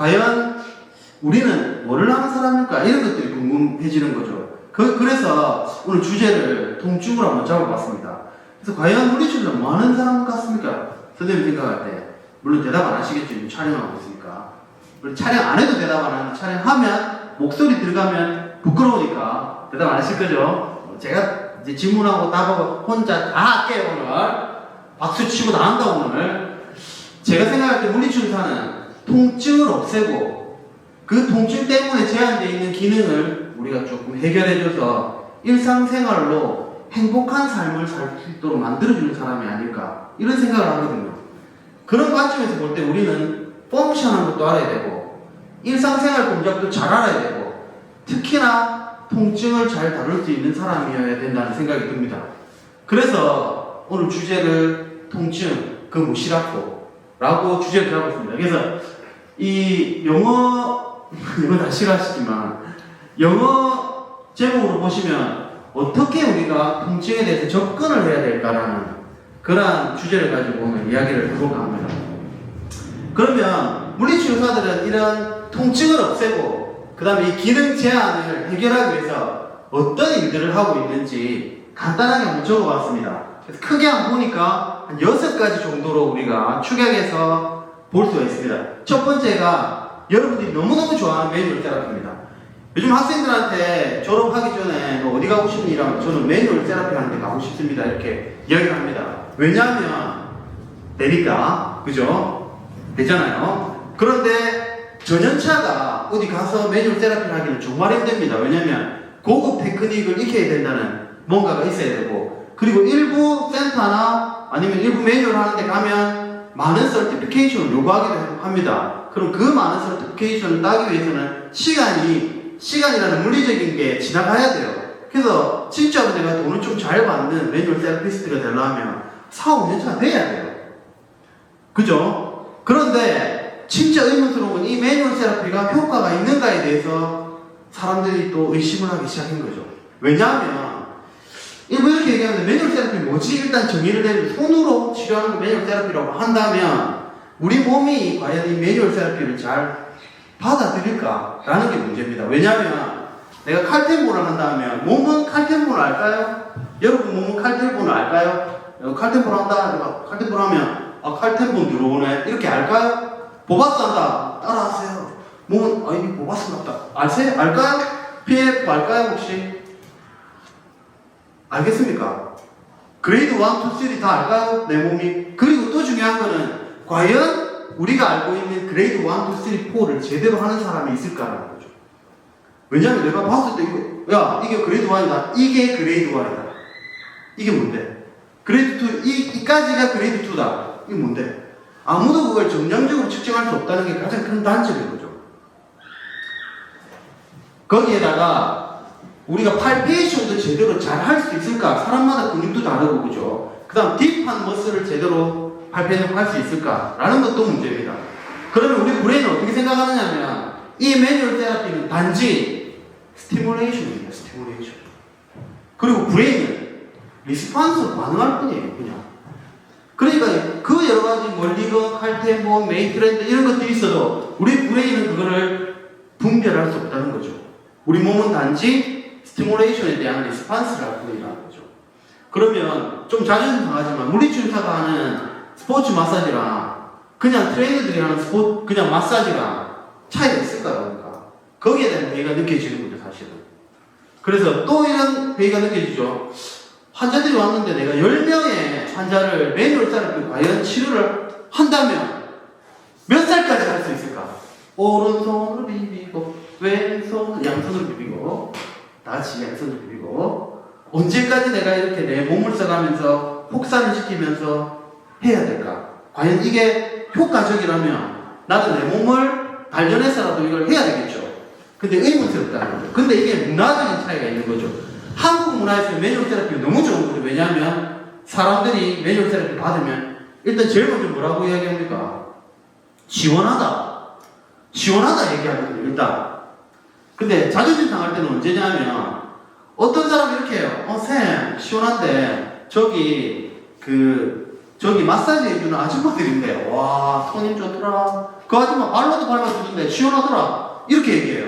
과연 우리는 뭐를 하는 사람일까? 이런 것들이 궁금해지는 거죠. 그래서 오늘 주제를 통증으로 한번 잡아봤습니다. 그래서 과연 물리치료는 뭐 하는 사람 같습니까? 선생님 생각할 때. 물론 대답 안 하시겠죠. 촬영하고 있으니까. 촬영 안 해도 대답 안 하는데 촬영하면 목소리 들어가면 부끄러우니까 대답 안 하실 거죠? 제가 이제 질문하고 답하고 혼자 다 할게요, 오늘. 박수 치고 나간다, 오늘. 제가 생각할 때 물리치료사는 통증을 없애고 그 통증 때문에 제한되어 있는 기능을 우리가 조금 해결해줘서 일상생활로 행복한 삶을 살 수 있도록 만들어주는 사람이 아닐까 이런 생각을 하거든요. 그런 관점에서 볼 때 우리는 펑션한 것도 알아야 되고 일상생활 동작도 잘 알아야 되고 특히나 통증을 잘 다룰 수 있는 사람이어야 된다는 생각이 듭니다. 그래서 오늘 주제를 통증, 그 무시라고 라고 주제를 잡았습니다. 그래서 이 영어 다 싫어하시지만 영어 제목으로 보시면 어떻게 우리가 통증에 대해서 접근을 해야 될까라는 그러한 주제를 가지고 오늘 이야기를 해볼까 합니다. 그러면 물리치료사들은 이런 통증을 없애고 그 다음에 이 기능 제한을 해결하기 위해서 어떤 일들을 하고 있는지 간단하게 한번 적어봤습니다. 그래서 크게 한번 보니까 한 6가지 정도로 우리가 축약해서 볼 수가 있습니다. 첫 번째가 여러분들이 너무너무 좋아하는 매뉴얼 테라피입니다. 요즘 학생들한테 졸업하기 전에 너 어디 가고 싶니? 이러면 저는 매뉴얼 테라피 하는 데 가고 싶습니다. 이렇게 이야기를 합니다. 왜냐하면 되니까, 그죠? 되잖아요. 그런데 전연차가 어디 가서 매뉴얼 테라피를 하기는 정말 힘듭니다. 왜냐하면 고급 테크닉을 익혀야 된다는 뭔가가 있어야 되고 그리고 일부 센터나 아니면 일부 매뉴얼 하는 데 가면 많은 서티피케이션을 요구하기도 합니다. 그럼 그 많은 서티피케이션을 따기 위해서는 시간이라는 물리적인 게 지나가야 돼요. 그래서 진짜로 내가 돈을 좀 잘 받는 매뉴얼 테라피스트가 되려면 4-5년 차가 돼야 돼요. 그죠? 그런데 진짜 의문스러운 건 이 매뉴얼 테라피가 효과가 있는가에 대해서 사람들이 또 의심을 하기 시작한 거죠. 왜냐하면 일부 이렇게 얘기하는데 매뉴얼 테라피 뭐지? 일단 정의를 내리면 손으로 치료하는 거 매뉴얼 테라피라고 한다면 우리 몸이 과연 이 매뉴얼 테라피를 잘 받아들일까라는 게 문제입니다. 왜냐하면 내가 칼템포를 한다면 몸은 칼템포를 알까요? 여러분 몸은 칼템포를 알까요? 칼템포를 한다. 칼템포를 하면 칼템포 들어오네. 이렇게 알까요? 보바스 한다. 따라하세요. 몸은 이게 보바스 같다. 아세요? 알까요? PF 알까요 혹시? 알겠습니까? 그레이드 1, 2, 3 다 알까요? 내 몸이. 그리고 또 중요한 거는 과연 우리가 알고 있는 그레이드 1, 2, 3, 4를 제대로 하는 사람이 있을까라는 거죠. 왜냐하면 내가 봤을 때 이게 그레이드 1이다. 이게 그레이드 1이다. 이게 뭔데? 그레이드 2, 이까지가 그레이드 2다. 이게 뭔데? 아무도 그걸 정량적으로 측정할 수 없다는 게 가장 큰 단점인 거죠. 거기에다가 우리가 팔페이션도 제대로 잘 할 수 있을까? 사람마다 근육도 다르고 그죠? 그 다음 딥한 머슬을 제대로 팔페이션 할 수 있을까? 라는 것도 문제입니다. 그러면 우리 브레인은 어떻게 생각하느냐면 이 매뉴얼 테라피는 단지 스티뮬레이션입니다. 스티뮬레이션. 그리고 브레인은 리스판스로 반응할 뿐이에요. 그냥. 그러니까 그 여러 가지 멀리건, 칼테몬, 메이트랜드 이런 것들이 있어도 우리 브레인은 그거를 분별할 수 없다는 거죠. 우리 몸은 단지 스티뮬레이션에 대한 리스판스를 할 뿐이라는 거죠. 그러면 좀 자존심 상하지만 물리치료사가 하는 스포츠 마사지랑 그냥 트레이너들이 하는 그냥 마사지랑 차이가 있을까요? 그러니까 거기에 대한 회의가 느껴지는 거죠, 사실은. 그래서 또 이런 회의가 느껴지죠. 환자들이 왔는데 내가 10명의 환자를 매뉴얼 테라피 과연 치료를 한다면 몇 살까지 할 수 있을까? 오른손으로 비비고 왼손 양손으로 비비고 다시 양손으로 비비고 언제까지 내가 이렇게 내 몸을 써가면서 혹사를 시키면서 해야 될까? 과연 이게 효과적이라면 나도 내 몸을 단련해서라도 이걸 해야 되겠죠. 근데 의문스럽다는 거죠. 근데 이게 문화적인 차이가 있는 거죠. 한국 문화에서 매뉴얼 테라피가 너무 좋은 거죠. 왜냐하면 사람들이 매뉴얼 테라피 받으면 일단 제일 먼저 뭐라고 이야기합니까? 시원하다. 시원하다 얘기하거든요, 일단. 근데 자존심 상할 때는 언제냐면 어떤 사람이 이렇게 해요. 쌤, 시원한데 저기 저기 마사지 해주는 아줌마들인데, 와, 손님 좋더라. 그 아줌마 발로도 밟아주는데 시원하더라. 이렇게 얘기해요.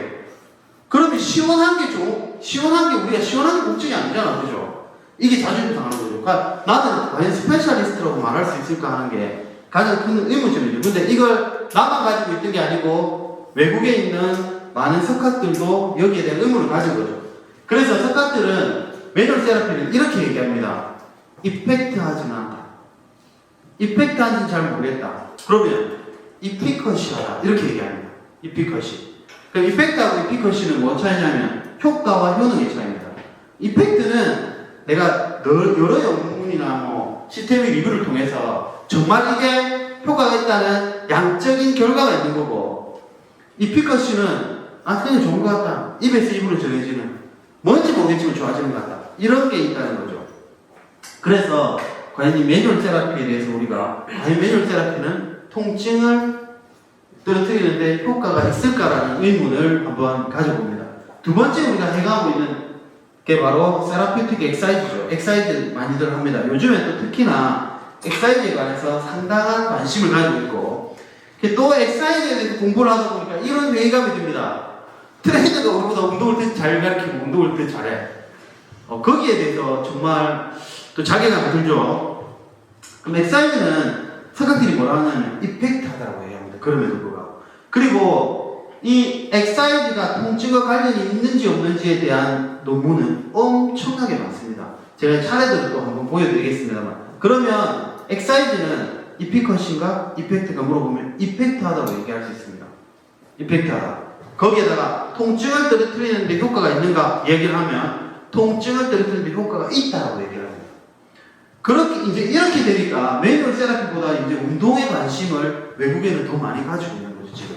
그러면 시원한 게 우리가 시원한 게 목적이 아니잖아. 그죠? 이게 자존심 상하는 거죠. 그러니까 나는 과연 스페셜리스트라고 말할 수 있을까 하는 게 가장 큰 의문점이죠. 근데 이걸 나만 가지고 있던 게 아니고 외국에 있는 많은 석학들도 여기에 대한 의문을 가진 거죠. 그래서 석학들은 매뉴얼 세라피를 이렇게 얘기합니다. 이펙트하지는 않다. 이펙트한지는 잘 모르겠다. 그러면 이피컷이하다. 이렇게 얘기합니다. 이피컷이. 그럼 이펙트하고 이피컷이는 뭐 차이냐면 효과와 효능의 차이입니다. 이펙트는 내가 여러 연구문이나 뭐 시스템의 리뷰를 통해서 정말 이게 효과가 있다는 양적인 결과가 있는 거고, 이피컷이는 그냥 좋은 것 같다. 입에서 입으로 전해지는, 뭔지 모르겠지만 좋아지는 것 같다. 이런 게 있다는 거죠. 그래서 과연 이 매뉴얼 세라피에 대해서 우리가 과연 매뉴얼 세라피는 통증을 떨어뜨리는데 효과가 있을까라는 의문을 한번 가져봅니다. 두 번째 우리가 해가고 있는 게 바로 세라피틱 엑사이즈죠. 엑사이즈 많이들 합니다. 요즘에 또 특히나 엑사이즈에 관해서 상당한 관심을 가지고 있고, 또 엑사이즈에 대해서 공부를 하다 보니까 이런 회의감이 듭니다. 트레이너가 우리보다 운동을 더 잘 가르치고 운동을 더 잘해. 거기에 대해서 정말 또 자괴감이 들죠. 그럼 엑사이즈는 석학들이 뭐라 하냐면 이펙트하다고 얘기합니다. 그럼에도 불구하고. 그리고 이 엑사이즈가 통증과 관련이 있는지 없는지에 대한 논문은 엄청나게 많습니다. 제가 차례대로 또 한번 보여드리겠습니다만. 그러면 엑사이즈는 이피컷인가 이펙트가 물어보면 이펙트하다고 얘기할 수 있습니다. 이펙트하다. 거기에다가 통증을 떨어뜨리는데 효과가 있는가 얘기를 하면 통증을 떨어뜨리는데 효과가 있다고 얘기를 합니다. 그렇게 이제 이렇게 되니까 매뉴얼 세라피보다 이제 운동에 관심을 외국에는 더 많이 가지고 있는 거죠 지금.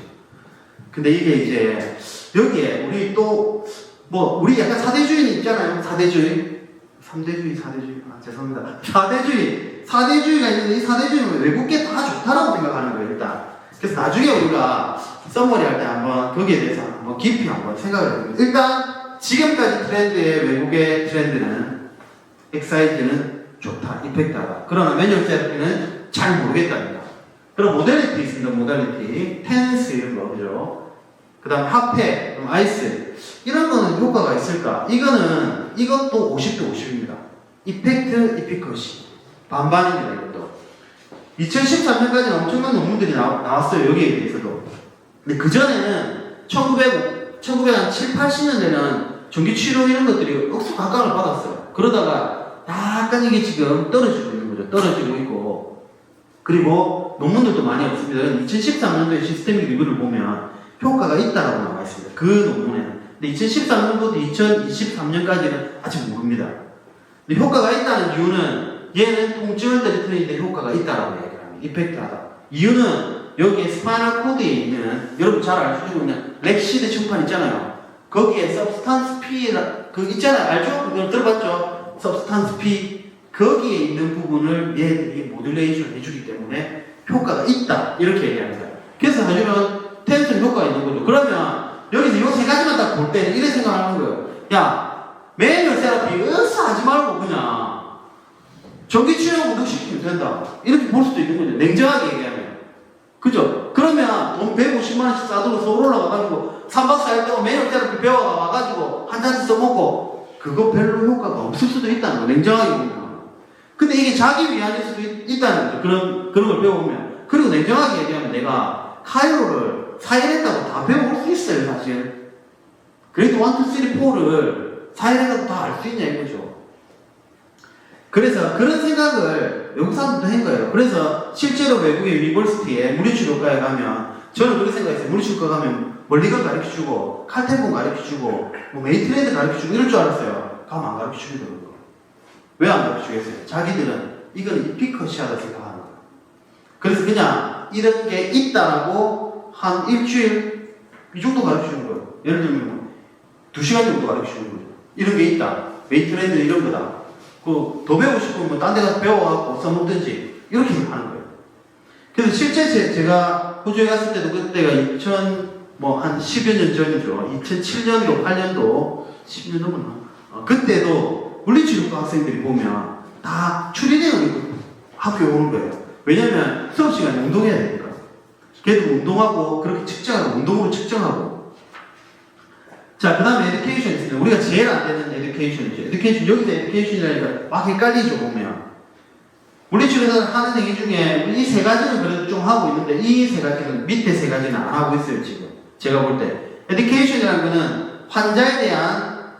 근데 이게 이제 여기에 우리 또 뭐 우리 약간 사대주의 있잖아요. 사대주의, 3대주의, 4대주의. 죄송합니다. 4대주의가 있는데 이 4대주의는 외국계 다 좋다라고 생각하는 거예요 일단. 그래서 나중에 우리가 썸머리 할 때 한번 거기에 대해서 한번 깊이 한번 생각을 해봅니다. 일단 지금까지 트렌드의 외국의 트렌드는 엑사이즈는 좋다, 이펙트하다. 그러나 매뉴얼 세라피는 잘 모르겠답니다. 그럼 모델리티 있습니다. 모델리티, 텐스 이런 거 그죠? 그 다음 핫팩, 그럼 아이스 이런 거는 효과가 있을까? 이것도 50대 50입니다. 이펙트, 이피컷이 반반입니다. 이것도 2013년까지는 엄청난 논문들이 나왔어요. 여기에 대해서도. 근데 그전에는 1970, 80년대는 전기치료 이런 것들이 억수 각광을 받았어요. 그러다가 약간 이게 지금 떨어지고 있는 거죠. 떨어지고 있고. 그리고 논문들도 많이 없습니다. 2013년도에 시스테믹 리뷰를 보면 효과가 있다라고 나와 있습니다. 그 논문에는. 근데 2013년부터 2023년까지는 아직 모릅니다. 근데 효과가 있다는 이유는 얘는 통증을 떨어뜨리는데 효과가 있다라고 얘기를 합니다. 이펙트하다. 이유는 여기에 스파이널 코드에 있는, 여러분 잘 알고 있는 렉시드 층판 있잖아요. 거기에 substance P 그 있잖아요. 알죠? 그걸 들어봤죠? substance P 거기에 있는 부분을 얘들이 모듈레이션 해주기 때문에 효과가 있다 이렇게 얘기합니다. 그래서 사실은 텐션 효과가 있는 거죠. 그러면 여기서 이 세 가지만 딱 볼 때는 이렇게 생각하는 거예요. 야, 매뉴얼 세라피 하지 말고 그냥 전기치료 운동시키면 된다. 이렇게 볼 수도 있는 거죠. 냉정하게 얘기하면. 그죠? 그러면 돈 150만원씩 싸들고 서울 올라가가지고 3박 4일 동안 매뉴얼 세라피 배워와가지고 한 잔씩 써먹고 그거 별로 효과가 없을 수도 있다는 거. 냉정하게 보면. 근데 이게 자기 위안일 수도 있다는 거죠. 그런 걸 배워보면. 그리고 냉정하게 얘기하면 내가 카이로를 4일 했다고 다 배워올 수 있어요, 사실. 그래도 1, 2, 3, 4를 4일 했다고 다 알 수 있냐, 이거죠. 그래서 그런 생각을 외국 사람들도 한 거예요. 그래서 실제로 외국의 유니버시티에 물리치료과에 가면 저는 그렇게 생각했어요. 물리치료과 가면 멀리건 가르쳐주고 칼테본 가르쳐주고 뭐 메이트랜드 가르쳐주고 이럴 줄 알았어요. 가면 안 가르쳐주더라고요. 왜 안 가르쳐주겠어요? 자기들은 이건 이피컷이하다 생각하는 거예요. 그래서 그냥 이런 게 있다라고 한 일주일 이 정도 가르쳐주는 거예요. 예를 들면 2시간 정도 가르쳐주는 거죠. 이런 게 있다. 메이트랜드 이런 거다. 더 배우고 싶으면 딴 데 가서 배워갖고 써먹든지 이렇게 하는 거예요. 그래서 실제 제가 호주에 갔을 때도 그때가 한 10여 년 전이죠. 2007년도, 8년도, 10년 넘었나? 그때도 물리치료과 학생들이 보면 다 추리내용이 학교에 오는 거예요. 왜냐면 수업 시간에 운동해야 되니까. 걔도 운동하고 그렇게 측정하고 운동으로 측정하고. 자, 그 다음에 에듀케이션이 있습니다. 우리가 제일 안 되는 에듀케이션이죠. 에듀케이션, 여기서 에듀케이션이라니까 막 헷갈리죠, 보면. 물리치료에서 하는 행위 중에 이 세 가지는 그래도 좀 하고 있는데 이 세 가지는 밑에 세 가지는 안 하고 있어요, 지금. 제가 볼 때. 에듀케이션이라는 거는 환자에 대한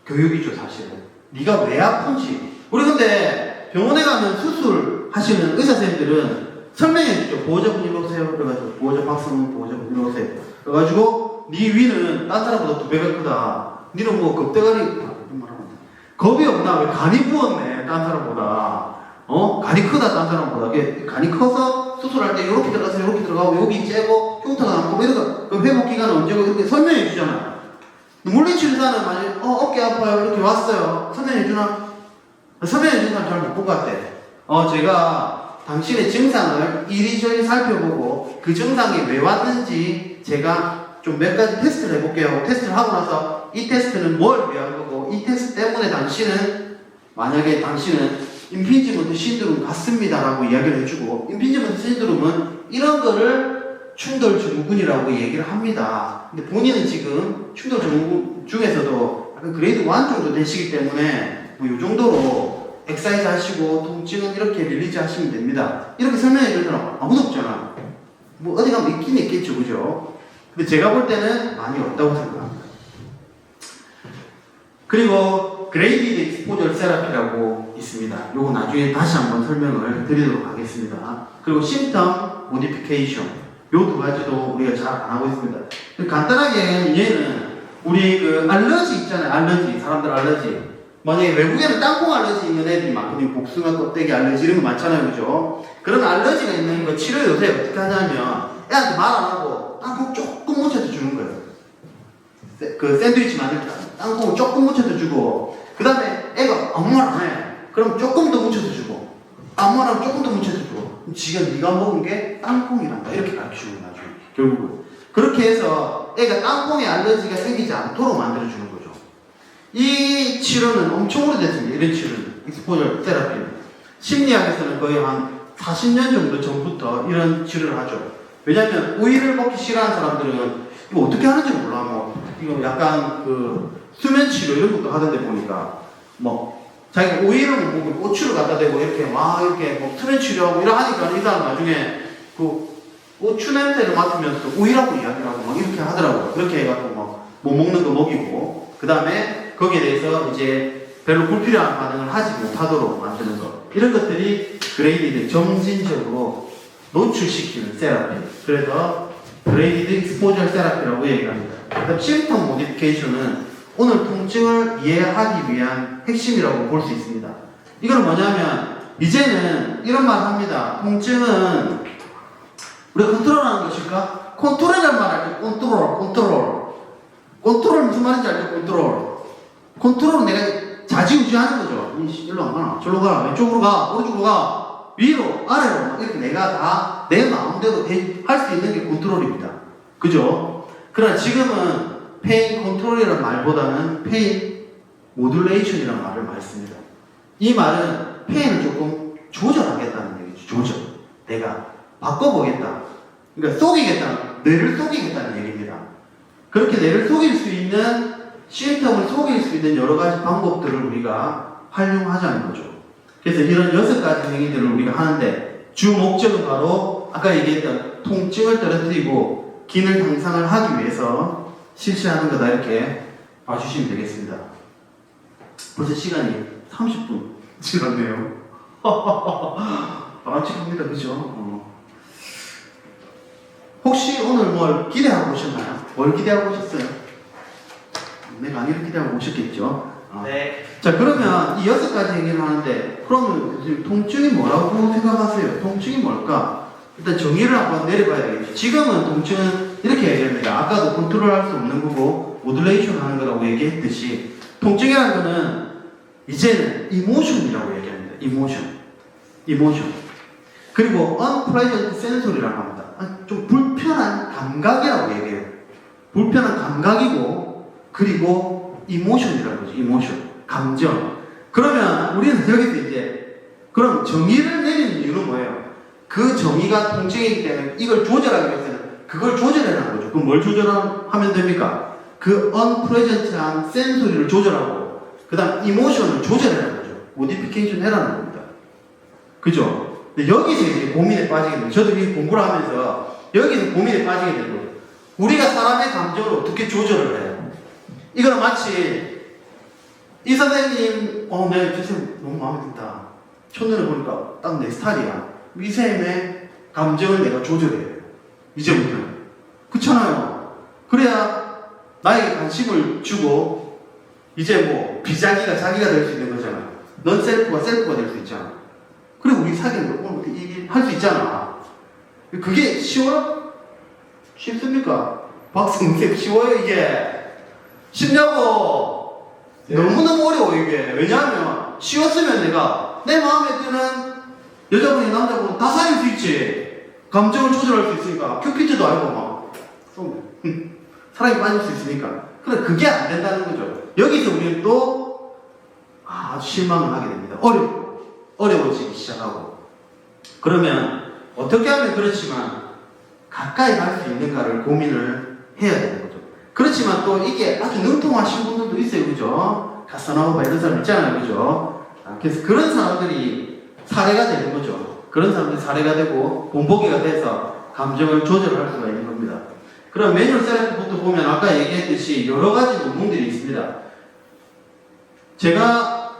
교육이죠, 사실은. 네가 왜 아픈지. 우리 근데 병원에 가면 수술하시는 의사 선생님들은 설명해 주죠. 보호자분 이리 오세요. 그래가지고 보호자 박수는 보호자분 이리 오세요. 그래가지고 네 위는 딴 사람보다 2배가 크다. 니는 뭐 겁대가리 겁이 없나? 왜 간이 부었네, 딴 사람보다. 간이 크다, 딴 사람보다. 간이 커서 수술할 때 이렇게 들어가서 이렇게 들어가고 여기 째고 흉터가 남고 이런 거 회복 기간은 언제고 이렇게 설명해 주잖아. 물리치료사는 만약에 어깨 아파요 이렇게 왔어요. 설명해 주나? 설명해 주는 사람 잘 못 본 것 같아. 제가 당신의 증상을 이리저리 살펴보고 그 증상이 왜 왔는지 제가 좀 몇 가지 테스트를 해볼게요. 테스트를 하고 나서 이 테스트는 뭘 위한 거고 이 테스트 때문에 당신은 만약에 당신은 임피지먼트 신드롬 같습니다라고 이야기를 해주고 임피지먼트 신드롬은 이런 거를 충돌 증후군이라고 얘기를 합니다. 근데 본인은 지금 충돌 증후군 중에서도 약간 그레이드 1 정도 되시기 때문에 뭐 이 정도로 엑사이즈 하시고 통증은 이렇게 릴리즈 하시면 됩니다. 이렇게 설명해 주더라고요. 아무도 없잖아. 뭐 어디 가면 있긴 있겠죠, 그죠? 근데 제가 볼 때는 많이 없다고 생각합니다. 그리고 그레이디드 익스포저 세라피라고 있습니다. 요거 나중에 다시 한번 설명을 드리도록 하겠습니다. 그리고 심텀 모디피케이션 요 두 가지도 우리가 잘 안 하고 있습니다. 간단하게 얘는 우리 그 알러지 있잖아요. 알러지, 사람들 알러지. 만약에 외국에는 땅콩 알러지 있는 애들이 많거든요. 복숭아 껍데기 알러지 이런 거 많잖아요, 그죠? 그런 알러지가 있는 거 치료 요새 어떻게 하냐면 애한테 말 안 하고 땅콩 조금 묻혀서 주는 거예요. 그 샌드위치 만들 때 땅콩을 조금 묻혀서 주고 그 다음에 애가 아무 말 안 해. 그럼 조금 더 묻혀서 주고 아무 말 안 하면 조금 더 묻혀서 주고 그럼 지가 네가 먹은 게 땅콩이란다 이렇게 가르쳐주는 거죠. 나중에 결국은 그렇게 해서 애가 땅콩에 알러지가 생기지 않도록 만들어주는 거죠. 이 치료는 엄청 오래됐습니다. 이런 치료는 익스포저 테라피는 심리학에서는 거의 한 40년 정도 전부터 이런 치료를 하죠. 왜냐하면 우유를 먹기 싫어하는 사람들은 이거 어떻게 하는지 몰라. 뭐 이거 약간 그 수면 치료 이런 것도 하던데 보니까 뭐 자기가 오이를 못 먹고 고추를 갖다 대고 이렇게 막 이렇게 뭐 수면 치료하고 이러 하니까 이 사람 나중에 그 고추 냄새를 맡으면서 오이라고 이야기를 하고 막 이렇게 하더라고요. 그렇게 해갖고 막 못 먹는 거 먹이고 그 다음에 거기에 대해서 이제 별로 불필요한 반응을 하지 못하도록 만드는 거 이런 것들이 그레이디드 점진적으로 노출시키는 세라피. 그래서 그레이디드 익스포저 세라피라고 얘기합니다. 그다음 심텀 모디피케이션은 오늘 통증을 이해하기 위한 핵심이라고 볼 수 있습니다. 이건 뭐냐면 이제는 이런 말 합니다. 통증은 우리가 컨트롤하는 것일까? 컨트롤이라는 말 알죠? 컨트롤 무슨 말인지 알죠? 컨트롤은 내가 좌지우지하는 거죠. 일로 안 가나? 저로 가. 왼쪽으로 가. 오른쪽으로 가. 위로, 아래로 이렇게 내가 다 내 마음대로 할 수 있는 게 컨트롤입니다. 그죠? 그러나 지금은 페인 컨트롤이라는 말보다는 페인 모듈레이션이라는 말을 많이 씁니다. 이 말은 페인을 조금 조절하겠다는 얘기죠. 조절. 내가 바꿔보겠다. 그러니까 속이겠다. 뇌를 속이겠다는 얘기입니다. 그렇게 뇌를 속일 수 있는 심텀을 속일 수 있는 여러 가지 방법들을 우리가 활용하자는 거죠. 그래서 이런 6가지 행위들을 우리가 하는데 주 목적은 바로 아까 얘기했던 통증을 떨어뜨리고 기능 향상을 하기 위해서 실시하는 거다 이렇게 봐주시면 되겠습니다. 벌써 시간이 30분 지났네요. 바람직합니다. 그죠? 혹시 오늘 뭘 기대하고 오셨나요? 뭘 기대하고 오셨어요? 내 강의를 기대하고 오셨겠죠? 네. 자, 그러면 이 6가지 얘기를 하는데 그러면 지금 통증이 뭐라고 생각하세요? 통증이 뭘까? 일단 정의를 한번 내려봐야 되겠죠. 지금은 통증은 이렇게 얘기합니다. 아까도 컨트롤할 수 없는 거고 모듈레이션 하는 거라고 얘기했듯이 통증이라는 거는 이제는 이모션이라고 얘기합니다. 이모션. 그리고 unpleasant sensory라고 합니다. 좀 불편한 감각이라고 얘기해요. 불편한 감각이고 그리고 이모션이라고 하죠. 이모션. 감정. 그러면 우리는 여기서 이제 그럼 정의를 내리는 이유는 뭐예요? 그 정의가 통증이기 때문에 이걸 조절하기 위해서는 그걸 조절해라는 거죠. 그럼 뭘 조절하면 됩니까? 그 unpresent한 센소리를 조절하고 그 다음 이모션을 조절해라는 거죠. 모디피케이션 해라는 겁니다. 그죠? 근데 여기서 이제 고민에 빠지게 돼요. 저도 이 공부를 하면서 여기서 고민에 빠지게 되는 거예요. 우리가 사람의 감정을 어떻게 조절을 해요? 이거는 마치 이 선생님, 내 선생님 너무 마음에 든다. 첫눈에 보니까 딱 내 스타일이야. 이 쌤의 감정을 내가 조절해야 돼요. 이제부터는. 그렇잖아요. 그래야 나에게 관심을 주고 이제 뭐 비자기가 자기가 될 수 있는 거잖아요. 넌 셀프가 될 수 있잖아. 그리고 우리 사귀는 거 할 수 있잖아. 그게 쉬워요? 쉽습니까? 박성쌤 쉬워요 이게? 쉽냐고? 네. 너무너무 어려워 이게. 왜냐하면 쉬웠으면 내가 내 마음에 드는 여자분이 남자분 다 사귈 수 있지. 감정을 조절할 수 있으니까. 큐피트도 알고 막 사랑에 빠질 수 있으니까. 그런데 그게 안 된다는 거죠. 여기서 우리는 또 아주 실망을 하게 됩니다. 어려워지기 시작하고. 그러면 어떻게 하면 그렇지만 가까이 갈 수 있는가를 고민을 해야 되는 거죠. 그렇지만 또 이게 아주 능통하신 분들도 있어요. 그죠? 가사나오바 이런 사람 있잖아요. 그죠? 그래서 그런 사람들이 사례가 되는 거죠. 그런 사람들이 사례가 되고 본보기가 돼서 감정을 조절할 수가 있는 겁니다. 그럼 매뉴얼 세라피부터 보면 아까 얘기했듯이 여러 가지 논문들이 있습니다. 제가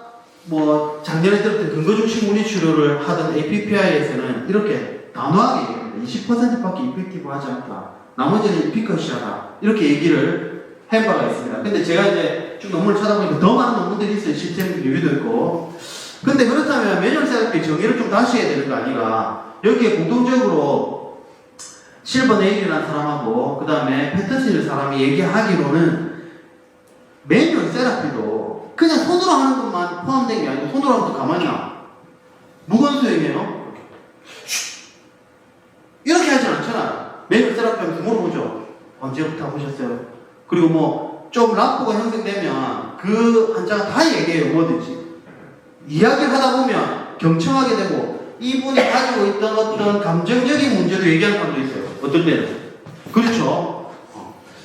뭐 작년에 들었던 근거중심 물리치료를 하던 APPI에서는 이렇게 단호하게 얘기합니다. 20%밖에 이펙티브하지 않다. 나머지는 이피컷이하다. 이렇게 얘기를 한 바가 있습니다. 근데 제가 이제 쭉 논문을 찾아보니까 더 많은 논문들이 있어요. 시스템 리뷰도 있고. 근데 그렇다면 매뉴얼 세라피 정의를 좀 다시 해야 되는 거 아닌가. 여기에 공통적으로 실버 네일이라는 사람하고 그 다음에 패터슨이라는 사람이 얘기하기로는 매뉴얼 세라피도 그냥 손으로 하는 것만 포함된 게 아니고 손으로 하면 또 가만히 나. 무건 수행이에요. 이렇게 하진 않잖아요. 매뉴얼 세라피 하면서 물어보죠. 언제부터 해보셨어요? 그리고 뭐 좀 라포가 형성되면 그 환자가 다 얘기해요. 뭐든지. 이야기를 하다 보면 경청하게 되고 이분이 가지고 있던 어떤 감정적인 문제도 얘기하는 사람도 있어요. 어떨 때는. 그렇죠?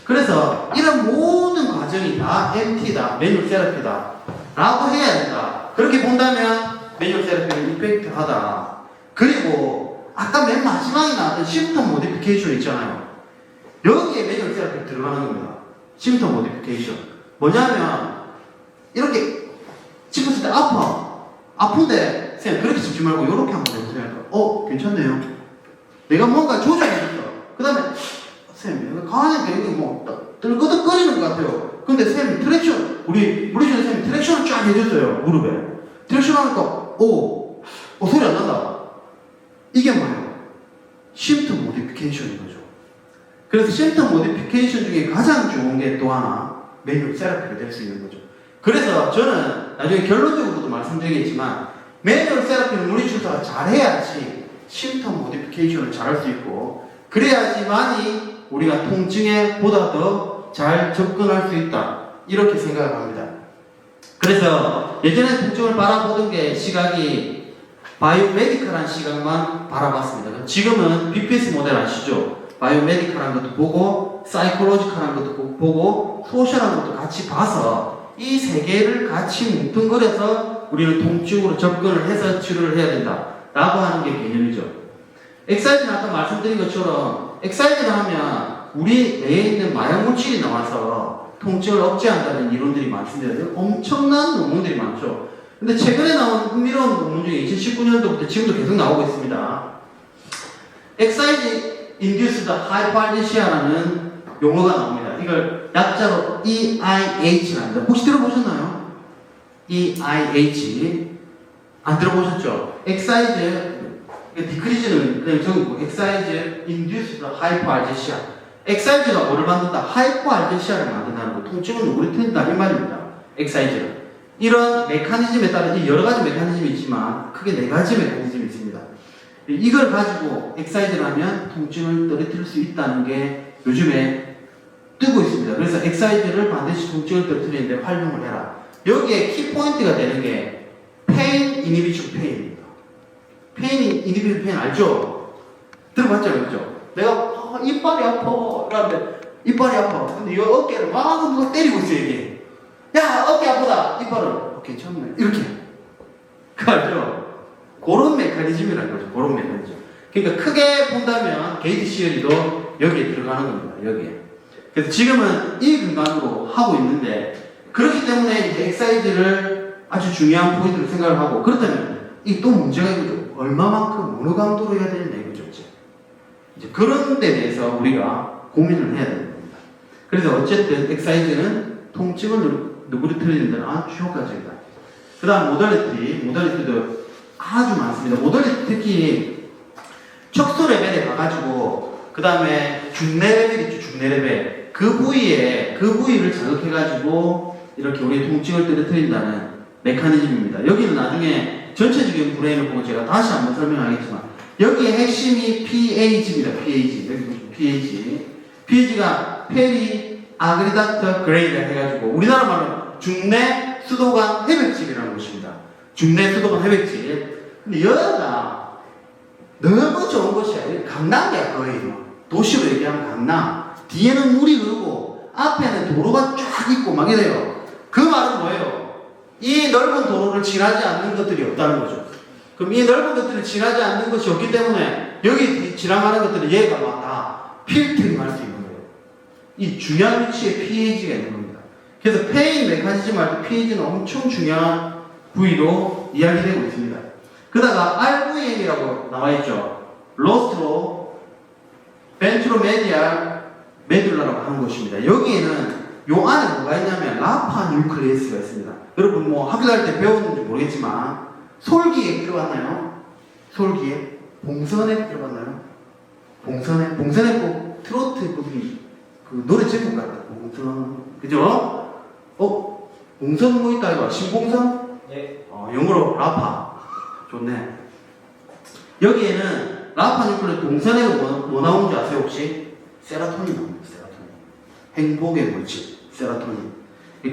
그래서 이런 모든 과정이 다 MT다. 매뉴얼 세라피다. 라고 해야 된다. 그렇게 본다면 매뉴얼 세라피는 이펙트하다. 그리고 아까 맨 마지막에 나왔던 심턴 모디피케이션 있잖아요. 여기에 매뉴얼 세라피 들어가는 겁니다. 심턴 모디피케이션. 뭐냐면 이렇게 짚었을 때 아픈데 쌤 그렇게 짚지 말고 이렇게 한번 해보세요. 괜찮네요. 내가 뭔가 조절해줬어. 그 다음에 쌤 내가 가만히 여기 뭐 떨거덕거리는 것 같아요. 근데 쌤이 트랙션 우리 물리치료 쌤이 트랙션을 쫙 해줬어요. 무릎에. 트랙션 하니까 소리 안 난다. 이게 뭐예요? 심턴 모디피케이션인 거죠. 그래서 심턴 모디피케이션 중에 가장 좋은 게 또 하나 매뉴얼 세라피가 될 수 있는 거죠. 그래서 저는 나중에 결론적으로도 말씀드리겠지만 매뉴얼 세라피는 물리치료사가 잘해야지 심턴 모디피케이션을 잘할 수 있고 그래야지만이 우리가 통증에 보다 더 잘 접근할 수 있다. 이렇게 생각을 합니다. 그래서 예전에 통증을 바라보던 게 시각이 바이오메디컬한 시각만 바라봤습니다. 지금은 BPS 모델 아시죠? 바이오메디컬한 것도 보고 사이콜로지컬한 것도 보고 소셜한 것도 같이 봐서 이 세 개를 같이 뭉뚱그려서 우리는 통증으로 접근을 해서 치료를 해야 된다 라고 하는 게 개념이죠. 엑사이즈는 아까 말씀드린 것처럼 엑사이즈를 하면 우리 뇌에 있는 마약 물질이 나와서 통증을 억제한다는 이론들이 많습니다. 엄청난 논문들이 많죠. 근데 최근에 나온 흥미로운 논문 중에 2019년도부터 지금도 계속 나오고 있습니다. 엑사이즈 Induced Hyperalgesia라는 용어가 나옵니다. 이걸 약자로 EIH랍니다. 혹시 들어보셨나요? EIH 안 들어보셨죠? 엑사이즈 디크리즈는 그냥 적고 엑사이즈 Induced Hyperalgesia. 엑사이즈가 뭐를 만든다? 하이퍼알제시아를 만든다는 거. 통증을 누그러뜨린다 이 말입니다. 엑사이즈는 이런 메커니즘에 따른 여러 가지 메커니즘이 있지만 크게 네 가지 메커니즘이 있습니다. 이걸 가지고 엑사이즈를 하면 통증을 떨어뜨릴 수 있다는 게 요즘에 뜨고 있습니다. 그래서 엑사이즈를 반드시 통증을 떨어뜨리는데 활용을 해라. 여기에 키포인트가 되는 게 페인 이니비션 페인입니다. 페인 인디비드 페인 알죠? 들어봤잖아요, 그죠? 내가 이빨이 아파. 그런데 이빨이 아파. 근데 이 어깨를 막 누가 때리고 있어 이게. 야 어깨 아프다. 이빨을 괜찮네. 이렇게. 그 알죠? 그런 메커니즘이라는 거죠. 그런 메커니즘. 그러니까 크게 본다면 게이트 시어리도 여기에 들어가는 겁니다. 여기에. 그래서 지금은 이 공간으로 하고 있는데 그렇기 때문에 이제 엑사이즈를 아주 중요한 포인트로 생각을 하고 그렇다면 이 또 문제가 있거든요. 얼마만큼 어느 강도로 해야 되는데 이거죠. 이제 그런 데 대해서 우리가 고민을 해야 되는 겁니다. 그래서 어쨌든 엑사이즈는 통증을 누구리트리는 데는 아주 효과적이다. 그 다음 모달리티도 아주 많습니다. 모달리티 특히 척수 레벨에 가가지고 그 다음에 중내 레벨 있죠. 중내 레벨 그 부위를 자극해가지고 이렇게 우리의 통증을 떨어뜨린다는 메커니즘입니다. 여기는 나중에 전체적인 브레인을 보고 제가 다시 한번 설명하겠지만 여기의 핵심이 PAG입니다. PAG. 여기 보시면 PAG. PAG가 페리 아그리닥터 그레이라 해가지고 우리나라 말로 중내 수도관 해백질이라는 것입니다. 중내 수도관 해백질. 근데 여기가 너무 좋은 곳이야. 강남이야 거의. 도시로 얘기하면 강남. 뒤에는 물이 흐르고 앞에는 도로가 쫙 있고 막 이래요. 그 말은 뭐예요? 이 넓은 도로를 지나지 않는 것들이 없다는 거죠. 그럼 이 넓은 것들을 지나지 않는 것이 없기 때문에 여기 지나가는 것들은 얘가 막 다 필터링 할 수 있는 거예요. 이 중요한 위치에 PAG가 있는 겁니다. 그래서 페인 메커니즘 할 때 PAG는 엄청 중요한 부위로 이야기되고 있습니다. 그러다가 RVM이라고 나와있죠. 로스트로 벤트로메디알 메듈라라고 하는 것입니다. 여기에는 요 안에 뭐가 있냐면 라파 뉴클레이스가 있습니다. 여러분 뭐 학교 다닐 때 배웠는지 모르겠지만 솔기에 들어봤나요? 솔기에? 봉선에 들어봤나요? 봉선에 꼭 트로트 부분이 그 노래 제목 같다. 봉선. 그죠? 봉선 뭐 있다 이거? 신봉선? 예. 영어로 라파. 좋네. 여기에는 라파 뉴클레이스 봉선에 뭐 나오는지 아세요 혹시? 세라토닌 나옵니다. 세라토닌. 행복의 물질. 세라토닌.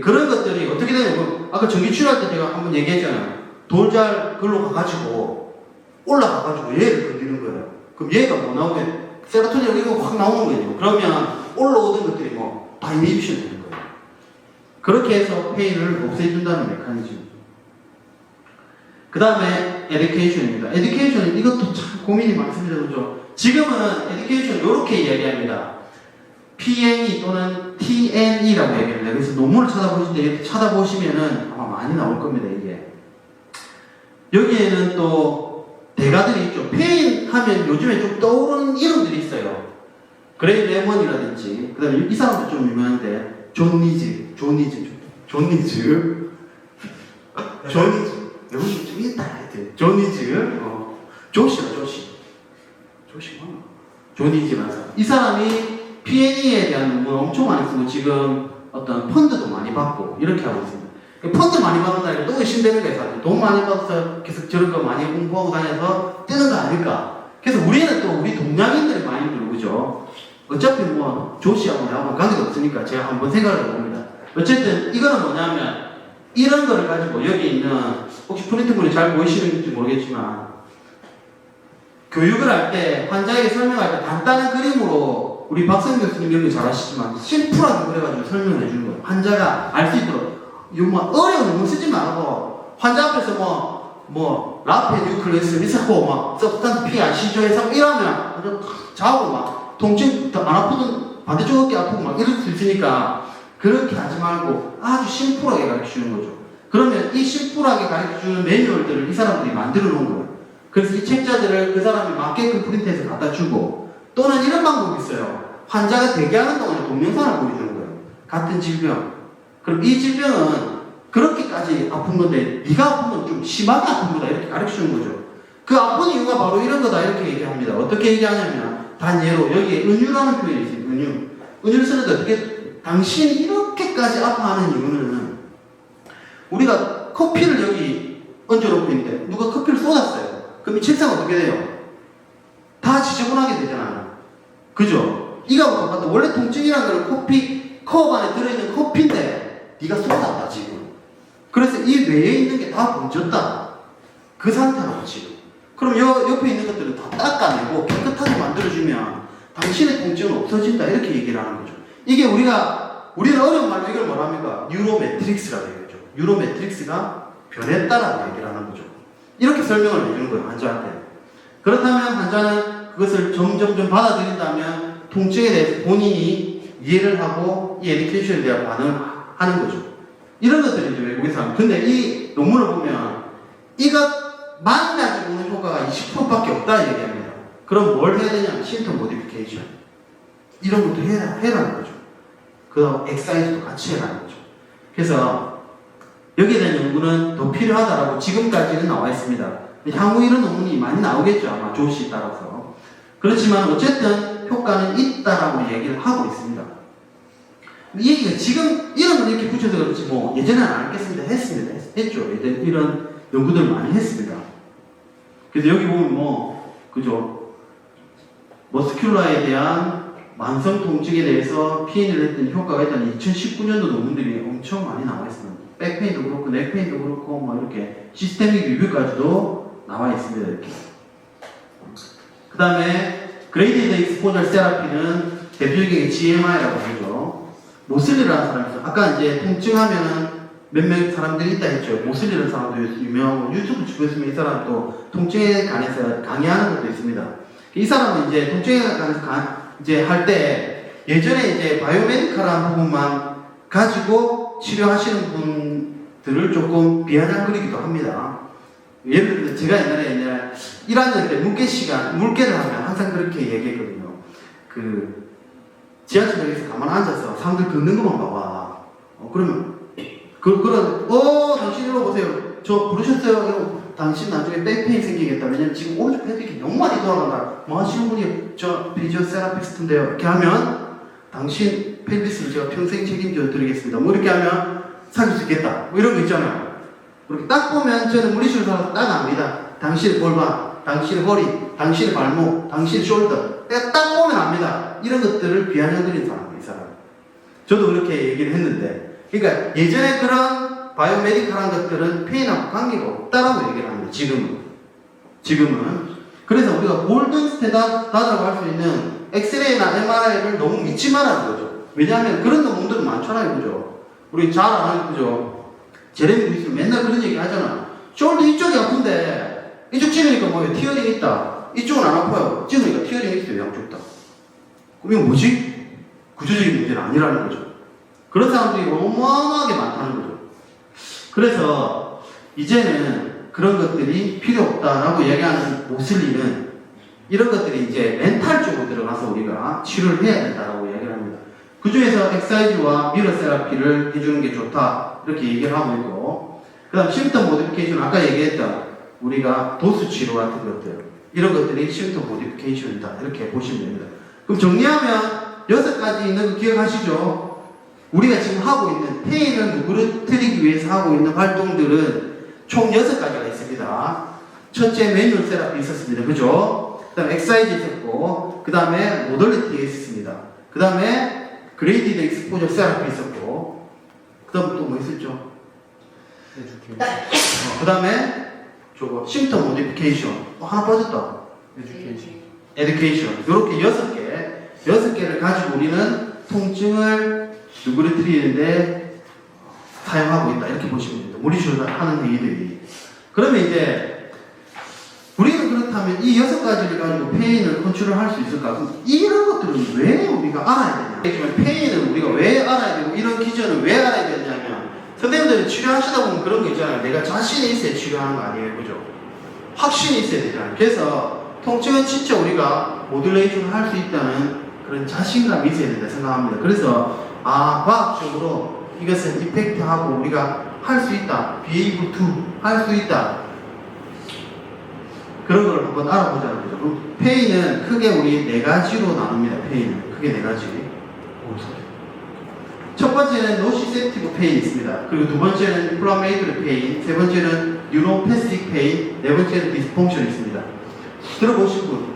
그런 것들이 어떻게 되냐면 아까 전기 치료할 때 제가 한번 얘기했잖아요. 돌잘 글로 가가지고 올라가가지고 얘를 건드리는 거예요. 그럼 얘가 뭐 나오게 세라토닌이 이거 확 나오는 거예요. 그러면 올라오던 것들이 뭐 다 이니비션 되는 거예요. 그렇게 해서 페인을 없애준다는 메커니즘. 그 다음에 에듀케이션입니다. 에듀케이션은 이것도 참 고민이 많습니다. 그죠? 지금은 에듀케이션 이렇게 이야기합니다. PNE 또는 TNE라고 얘기합니다. 그래서 논문을 찾아보시면은 아마 많이 나올 겁니다. 이게. 여기에는 또 대가들이 있죠. 페인 하면 요즘에 좀 떠오르는 이름들이 있어요. 그레이 레몬이라든지, 그 다음에 이 사람도 좀 유명한데, 존 니즈. 여기 좀 있다, 하여튼. 존 니즈. 조시 맞나? 존 니즈라는 사람. 이 사람이 PNE에 대한 논문을 엄청 많이 쓰고 지금 어떤 펀드도 많이 받고 이렇게 하고 있습니다. 펀드 많이 받는다니까 또 의심되는 게 있어요. 돈 많이 받아서 계속 저런 거 많이 공부하고 다녀서 뜨는 거 아닐까? 그래서 우리는 또 우리 동양인들이 많이 들고 그죠? 어차피 뭐 조씨하고 나하고 관계도 없으니까 제가 한번 생각을 해봅니다. 어쨌든 이거는 뭐냐면 이런 거를 가지고 여기 있는 혹시 프린트물이 잘 보이시는지 모르겠지만 교육을 할 때 환자에게 설명할 때 간단한 그림으로 우리 박성 교수님 이런 거 잘 아시지만 심플하게 그래가지고 설명을 해주는 거예요. 환자가 알 수 있도록. 이거 뭐 어려운 용어 쓰지 말고 환자 앞에서 뭐 라페 뉴클레이스 리사코 막 서브스탄스 P 아시죠 해서 이러면 아주 자고 막 통증 안 아프든 반대쪽 어깨 아프고 막 이럴 수 있으니까 그렇게 하지 말고 아주 심플하게 가르쳐주는 거죠. 그러면 이 심플하게 가르쳐주는 매뉴얼들을 이 사람들이 만들어 놓은 거예요. 그래서 이 책자들을 그 사람이 맞게끔 프린트해서 갖다 주고 또는 이런 방법이 있어요. 환자가 대기하는 동안에 동영상을 보여주는 거예요. 같은 질병. 그럼 이 질병은 그렇게까지 아픈 건데 네가 아픈 건 좀 심하게 아픈 거다 이렇게 가르쳐주는 거죠. 그 아픈 이유가 바로 이런 거다 이렇게 얘기합니다. 어떻게 얘기하냐면 단 예로 여기에 은유라는 표현이 있어요. 은유를 쓰는데 어떻게 당신이 이렇게까지 아파하는 이유는 우리가 커피를 여기 얹어놓고 있는데 누가 커피를 쏟았어요. 그럼 이 책상 어떻게 돼요? 다 지저분하게 되잖아요. 그죠? 이거하고 똑같다. 원래 통증이라는 건 커피 컵 안에 들어있는 커피인데 네가 쏟았다 지금. 그래서 이 뇌에 있는 게 다 번졌다. 그 상태라고 지금. 그럼 옆에 있는 것들은 다 닦아내고 깨끗하게 만들어주면 당신의 통증은 없어진다. 이렇게 얘기를 하는 거죠. 이게 우리는 어려운 말로 이걸 뭐랍니까? 뉴로매트릭스라고 얘기하죠. 뉴로매트릭스가 변했다라고 얘기를 하는 거죠. 이렇게 설명을 해주는 거예요, 환자한테. 그렇다면 환자는 그것을 점점 받아들인다면 통증에 대해서 본인이 이해를 하고 이 에듀케이션에 대한 반응을 하는 거죠. 이런 것들이 이제 외국에서 하는. 근데 이 논문을 보면 이것만 가지고는 효과가 20%밖에 없다 얘기합니다. 그럼 뭘 해야 되냐면 심턴 모디피케이션. 이런 것도 해라는 거죠. 그 다음 엑사이즈도 같이 해라는 거죠. 그래서 여기에 대한 연구는 더 필요하다라고 지금까지는 나와 있습니다. 향후 이런 논문이 많이 나오겠죠. 아마 조시에 따라서. 그렇지만 어쨌든 효과는 있다라고 얘기를 하고 있습니다. 이 얘기가 지금 이런 걸 이렇게 붙여서 그렇지 뭐 예전에는 안 했겠습니다. 했습니다. 했죠. 이런 연구들 많이 했습니다. 그래서 여기 보면 그죠? 머스큘라에 대한 만성 통증에 대해서 피해를 했더니 효과가 있다는 2019년도 논문들이 엄청 많이 나와 있습니다. 백페인도 그렇고 넥페인도 그렇고 뭐 이렇게 시스테믹 리뷰까지도 나와 있습니다. 이렇게. 그 다음에 그레이디드 익스포저 세라피는 대표적인 GMI라고 하죠. 모슬리라는 사람이 있어요. 아까 이제 통증하면은 몇몇 사람들이 있다 했죠. 모슬리라는 사람도 유명하고 유튜브 주변에 이 사람도 통증에 관해서 강의하는 것도 있습니다. 이 사람은 이제 통증에 관해서 이제 할 때 예전에 이제 바이오메디컬한 부분만 가지고 치료하시는 분들을 조금 비아냥거리기도 합니다. 예를 들어 제가 옛날에 1학년 때 물개를 하면 항상 그렇게 얘기했거든요. 그 지하철역에서 가만 앉아서 사람들 걷는 것만 봐봐. 그러면 당신 일로 보세요. 저 부르셨어요. 당신 나중에 백페인 생기겠다. 왜냐면 지금 오른쪽 폐 이렇게 너무 많이 돌아간다. 뭐 하시는 분이 저 피지오세라피스트인데요. 이렇게 하면 당신 펠비스를 제가 평생 책임져 드리겠습니다. 뭐 이렇게 하면 사귈 수 있겠다. 뭐 이런 거 있잖아요. 그렇게 딱 보면 저는 물리치료 살아서 딱 압니다. 당신의 골반, 당신의 허리, 당신의 발목, 당신의 숄더. 딱 보면 압니다. 이런 것들을 비아냥거리는 사람이에요, 이 사람. 저도 그렇게 얘기를 했는데. 그러니까 예전에 그런 바이오메디컬한 것들은 페인하고 관계가 없다라고 얘기를 합니다. 지금은. 그래서 우리가 골든 스탠다드라고 할 수 있는 엑스레이나 MRI를 너무 믿지 말라는 거죠. 왜냐하면 그런 논문들은 많잖아요, 그죠? 우리 잘 아는 그죠? 제레미 루이스는 맨날 그런 얘기 하잖아. 숄더 이쪽이 아픈데 이쪽 찍으니까 뭐예요? 티어링 있다. 이쪽은 안 아파요. 찍으니까 티어링 있어요, 양쪽 다. 그럼 이거 뭐지? 구조적인 문제는 아니라는 거죠. 그런 사람들이 어마어마하게 많다는 거죠. 그래서 이제는 그런 것들이 필요 없다라고 얘기하는 모슬리는 이런 것들이 이제 멘탈 쪽으로 들어가서 우리가 치료를 해야 된다라고 얘기를 합니다. 그 중에서 엑사이즈와 미러 세라피를 해주는 게 좋다 이렇게 얘기를 하고 있고, 그 다음 심턴 모디피케이션 아까 얘기했던 우리가 도수 치료 같은 것들 이런 것들이 심턴 모디피케이션이다 이렇게 보시면 됩니다. 그럼 정리하면 6가지 있는 거 기억하시죠? 우리가 지금 하고 있는 페인을 누그러뜨리기 위해서 하고 있는 활동들은 총 6가지가 있습니다. 첫째 매뉴얼 세라피 있었습니다. 그죠? 그 다음에 엑사이즈 있었고, 그 다음에 모덜리티 있었습니다. 그 다음에 그레이디드 익스포저 세라피 있었고, 그 다음 또 뭐 있었죠? 그 다음에 저거 심턴 모디피케이션. 하나 빠졌다. 에듀케이션. 이렇게 6개를 가지고 우리는 통증을 누그러뜨리는데 사용하고 있다. 이렇게 보시면 됩니다. 물리치료 하는 얘기들이. 그러면 이제 우리는 그렇다면 이 6가지를 가지고 페인을 컨트롤할 수 있을까? 그럼 이런 것들은 왜 우리가 알아야 되냐? 페인은 우리가 왜 알아야 되고 이런 기전을 왜 알아야 되냐면 선생님들이 치료하시다 보면 그런 거 있잖아요. 내가 자신이 있어야 치료하는 거 아니에요. 그죠? 확신이 있어야 되잖아요. 그래서 통증은 진짜 우리가 모듈레이션을 할 수 있다는 그런 자신감이 있어야 된다 생각합니다. 그래서 과학적으로 이것은 이펙트하고 우리가 할 수 있다. be able to 할 수 있다. 그런 걸 한번 알아보자는 거죠. 페인은 크게 우리 4가지로 나눕니다. 페인은 크게 4가지. 첫 번째는 노시셉티브 페인이 있습니다. 그리고 두 번째는 인플라메이터리 페인, 세 번째는 뉴로패스틱 페인, 네 번째는 디스펑션이 있습니다. 들어보신 분?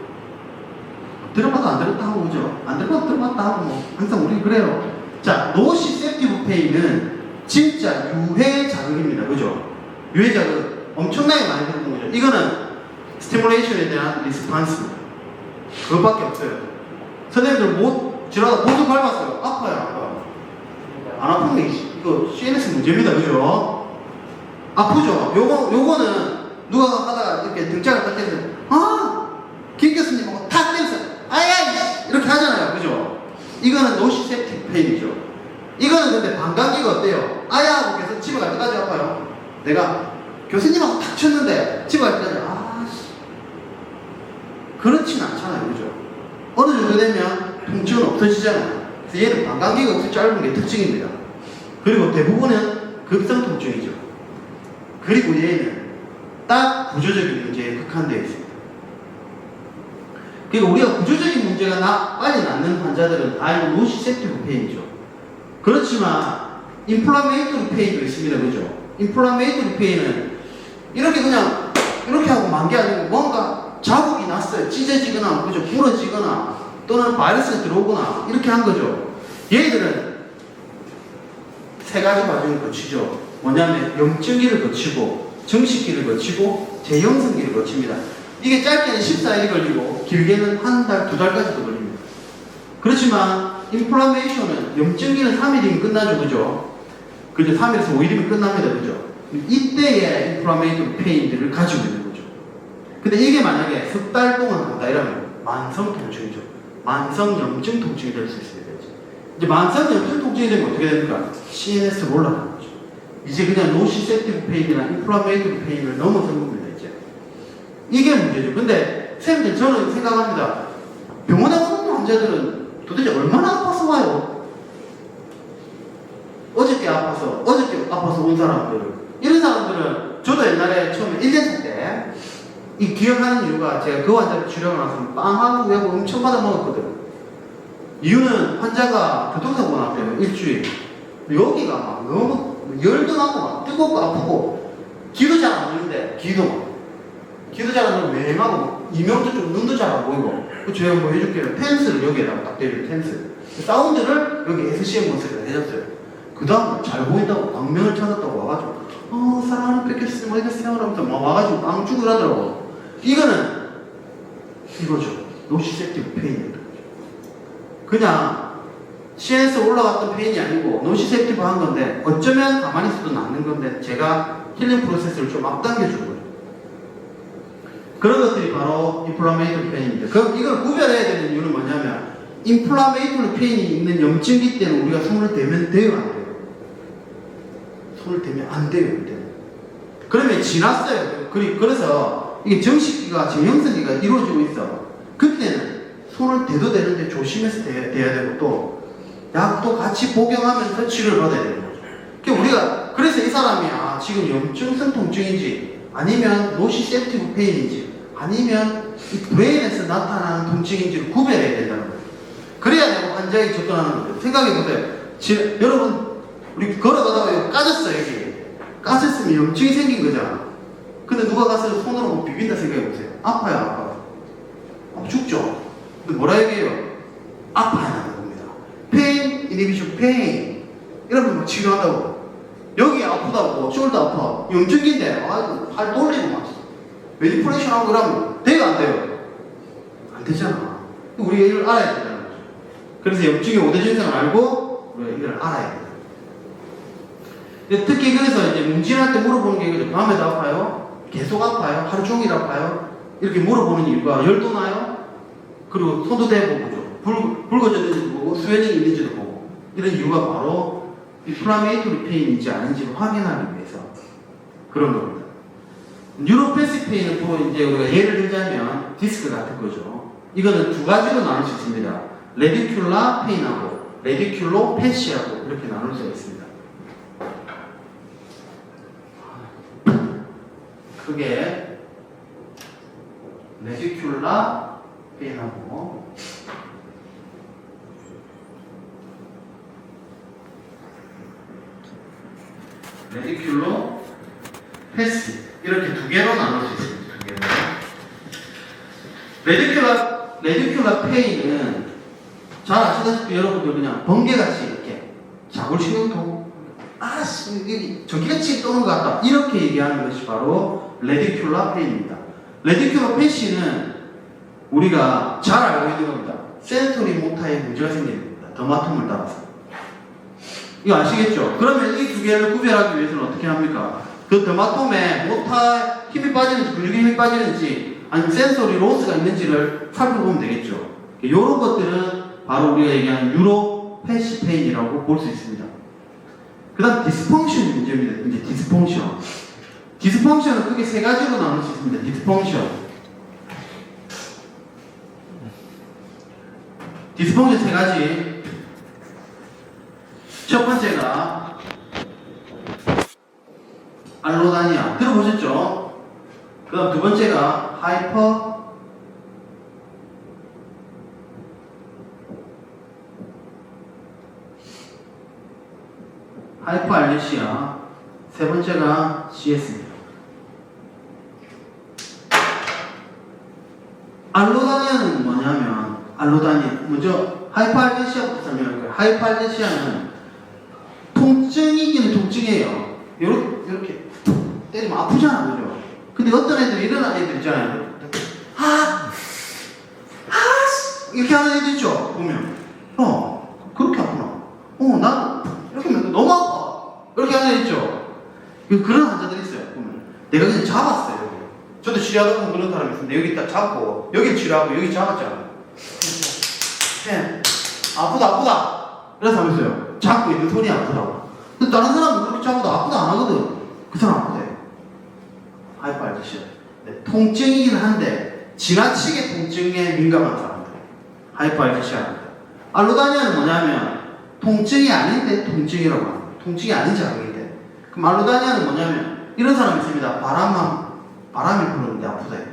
들어봐도 안 들었다 하고 그죠? 안 들어봐도 들어봤다 하고 뭐 항상 우리 그래요. 자, 노시셉티브 페인은 진짜 유해 자극입니다. 그죠? 유해 자극 엄청나게 많이 들었던 거죠. 이거는 스티뮬레이션에 대한 리스판스입니다. 그것밖에 없어요. 선생님들 지나다 모두 밟았어요. 아파요, 안 아파요? 안 아픈 게 이거 CNS 문제입니다, 그죠? 아프죠? 요거는 누가 하다가 이렇게 등짝을 딱 때려서 김 교수님하고 탁 때려서 아야 이렇게 하잖아요, 그죠? 이거는 노시셉틱 페인이죠. 이거는 근데 방광기가 어때요? 아야 하고 계속 집에 갈 때까지 아파요. 내가 교수님하고 탁 쳤는데 집에 갈 때까지 그렇진 않잖아요, 그죠? 어느 정도 되면 통증은 없어지잖아요. 그래서 얘는 방광기가 없이 짧은 게 특징입니다. 그리고 대부분은 급성 통증이죠. 그리고 얘는 딱 구조적인 문제에 국한되어 있습니다. 그러니까 우리가 구조적인 문제가 빨리 낫는 환자들은 다 노시셉티브 페인이죠. 그렇지만 인플라메이토리 페인도 있습니다, 그죠? 인플라메이토리 페인은 이렇게 그냥 이렇게 하고 만 게 아니고 뭔가 자국이 났어요. 찢어지거나, 그죠? 부러지거나 또는 바이러스가 들어오거나 이렇게 한 거죠. 얘들은 세 가지 과정을 거치죠. 뭐냐면 염증기를 거치고 정식기를 거치고 재형성기를 거칩니다. 이게 짧게는 14일이 걸리고 길게는 한 달, 두 달까지도 걸립니다. 그렇지만 인플라메이션은 염증기는 3일이면 끝나죠, 그죠? 그죠? 3일에서 5일이면 끝납니다, 그죠? 이때의 인플라메이션 페인들을 가지고 있는 거죠. 근데 이게 만약에 석 달 동안 간다 이러면 만성 통증이죠. 만성 염증 통증이 될 수 있습니다. 이제 만성 염증 통증이 되면 어떻게 됩니까? CNS로 올라가는 거죠. 이제 그냥 노시셉티브 페인이나 인플라메이토리 페인을 넘어선 겁니다, 이제. 이게 문제죠. 근데 선생님들 저는 생각합니다. 병원에 오는 환자들은 도대체 얼마나 아파서 와요? 어저께 아파서 온 사람들. 이런 사람들은 저도 옛날에 처음에 1년차 때 이 기억하는 이유가 제가 그 환자를 치료하고 나서 빵하고 우유하고 엄청 받아 먹었거든. 이유는 환자가 교통사고 났대요, 일주일. 여기가 막 너무 열도 나고 막 뜨겁고 아프고 기도 잘 안 되는데 기도 잘 안 되면 맹하고 이명도 좀 눈도 잘 안 보이고 제가 뭐 해줄게요. 펜스를 여기에다가 딱 대줘요. 펜스 사운드를 여기 SCM 모습을 해줬어요. 그 다음 잘 보인다고 광명을 찾았다고 와가지고 사랑을 뺏겼으면 어디 갔어요? 하면서 막 와가지고 빵 죽을 하더라고. 이거죠. 노시셉티브 페인입니다. 그냥 CNS 올라갔던 페인이 아니고 노시셉티브 한 건데 어쩌면 가만히 있어도 낫는 건데 제가 힐링 프로세스를 좀 앞당겨 준 거예요. 그런 것들이 바로 인플라메이토리 페인입니다. 그럼 이걸 구별해야 되는 이유는 뭐냐면 인플라메이토리 페인이 있는 염증기 때는 우리가 손을 대면 돼요, 안 돼요? 손을 대면 안 돼요, 이때는. 그러면 지났어요. 그래서 이게 정식기가 재형성기가 이루어지고 있어. 그때는 손을 대도 되는데 조심해서 대야 되고 또 약도 같이 복용하면서 치료를 받아야 되는 거죠. 그러니까 그래서 이 사람이 지금 염증성 통증인지 아니면 노시셉티브 페인인지 아니면 이 브레인에서 나타나는 통증인지를 구별해야 된다는 거예요. 그래야 내가 환자에게 접근하는 거예요. 생각해보세요. 여러분 우리 걸어가다가 까졌어. 여기 까졌으면 염증이 생긴 거잖아. 근데 누가 가서 손으로 뭐 비빈다 생각해보세요. 아파요, 아파요? 죽죠? 근데 뭐라 얘기해요? 아파야 하는 겁니다. 페인, 이니비션, 페인. 이러면 막 치료한다고. 여기 아프다고, 숄더 아파. 염증기인데, 팔 돌리고 막. 메디플레이션 하고 그러면 돼요, 안 돼요? 안 되잖아. 우리가 이걸 알아야 된다는 거죠. 그래서 염증의 5대 증상을 알고, 우리가 이걸 알아야 된다. 특히 그래서 이제 문진할 때 물어보는 게 이거죠. 밤에도 아파요? 계속 아파요? 하루 종일 아파요? 이렇게 물어보는 이유가 열도 나요? 그리고 손도 대보고 붉어졌는지도 보고 수혈증이 있는지도 보고 이런 이유가 바로 인플라메이토리 페인인지 아닌지를 확인하기 위해서 그런 겁니다. 뉴로패시브 페인은 또 이제 우리가 예를 들자면 디스크 같은 거죠. 이거는 두 가지로 나눌 수 있습니다. 레디큘라 페인하고 레디큘로 패시하고 이렇게 나눌 수가 있습니다. 크게 레디큘라 페인하고 레디큘로 패시 이렇게 두 개로 나눌 수 있습니다. 두 개로. 레디큘라 페인은 잘 아시다시피 여러분들 그냥 번개같이 이렇게 자골신경통 여기 전기같이 떠는 것 같다 이렇게 얘기하는 것이 바로 레디큘라 페인입니다. 레디큘러 패시는 우리가 잘 알고 있는 겁니다. 센소리 모타에 문제가 생깁니다. 더마톰을 따라서. 이거 아시겠죠? 그러면 이 두 개를 구별하기 위해서는 어떻게 합니까? 그 더마톰에 모타 힘이 빠지는지 근육에 힘이 빠지는지 아니면 센소리 로스가 있는지를 살펴보면 되겠죠. 이런 것들은 바로 우리가 얘기하는 유로 패시 페인이라고 볼 수 있습니다. 그 다음 디스펑션이 문제입니다. 이제 디스펑션. 디스펑션은 크게 세 가지로 나눌 수 있습니다. 디스펑션 세 가지. 첫 번째가 알로다니아. 들어보셨죠? 그 다음 두 번째가 하이퍼알레시아. 세 번째가 CS입니다. 알로다니아는 뭐냐면, 먼저 하이퍼알레시아부터 설명할 거예요. 하이퍼알레시아는 통증이기는 통증이에요. 이렇게 때리면 아프잖아, 그죠? 근데 어떤 애들이 일어나는 애들 있잖아요. 이렇게 하는 애들 있죠? 보면. 그렇게 아프나? 난 이렇게 하면 너무 아파. 이렇게 하는 애들 있죠? 그런 환자들이 있어요. 보면. 내가 그냥 잡았어요, 여기. 저도 치료하다 보면 그런 사람이 있는데, 여기 딱 잡고, 여기 치료하고, 여기 잡았잖아요. 아프다. 이래서 하면서요. 잡고 있는 손이 아프다고. 근데 다른 사람은 그렇게 잡아도 아프다 안 하거든. 그 사람 아프대. 하이퍼알레시아. 네, 통증이긴 한데 지나치게 통증에 민감한 사람들. 하이퍼알레시아입니다. 알로다니아는 뭐냐면 통증이 아닌데 통증이라고 합니다. 통증이 아닌 자극인데. 그럼 알로다니아는 뭐냐면 이런 사람이 있습니다. 바람이 부르는데 아프대.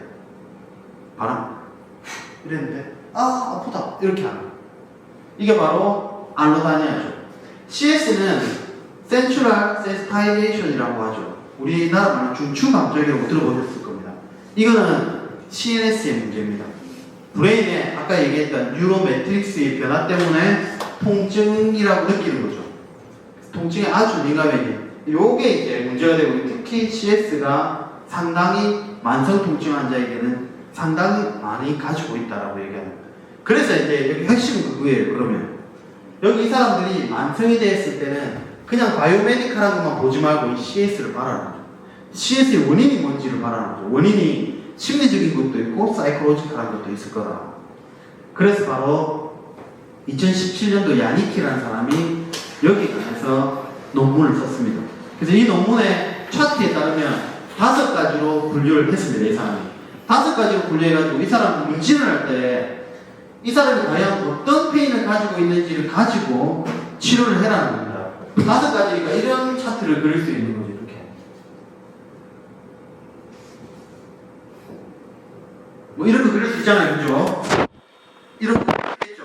바람. 이랬는데 아프다. 이렇게 하는. 이게 바로 알로다니아죠. CS는 센츄럴 세스타이레이션이라고 하죠. 우리나라 말로 중추감정이라고 들어보셨을 겁니다. 이거는 CNS의 문제입니다. 브레인에 아까 얘기했던 뉴로 매트릭스의 변화 때문에 통증이라고 느끼는 거죠. 통증에 아주 민감해요. 요게 이제 문제가 되고 특히 CS가 상당히 만성 통증 환자에게는 상당히 많이 가지고 있다라고 얘기합니다. 그래서 이제 여기 핵심은 그거예요. 그러면 여기 이 사람들이 만성이 됐을 때는 그냥 바이오메디컬한 것만 보지 말고 이 CS를 봐라는 거죠. CS의 원인이 뭔지를 봐라는 거죠. 원인이 심리적인 것도 있고 사이콜로지컬한 것도 있을 거다. 그래서 바로 2017년도 야니키라는 사람이 여기 관해서 논문을 썼습니다. 그래서 이 논문의 차트에 따르면 5가지로 분류를 했습니다. 이 사람이 5가지로 분류해가지고 이 사람 문진을 할 때 이 사람이 과연 어떤 페인을 가지고 있는지를 가지고 치료를 해라는 겁니다. 5가지니까 이런 차트를 그릴 수 있는 거죠. 이렇게 뭐 이런 거 그릴 수 있잖아요. 그죠? 이렇게 그리겠죠.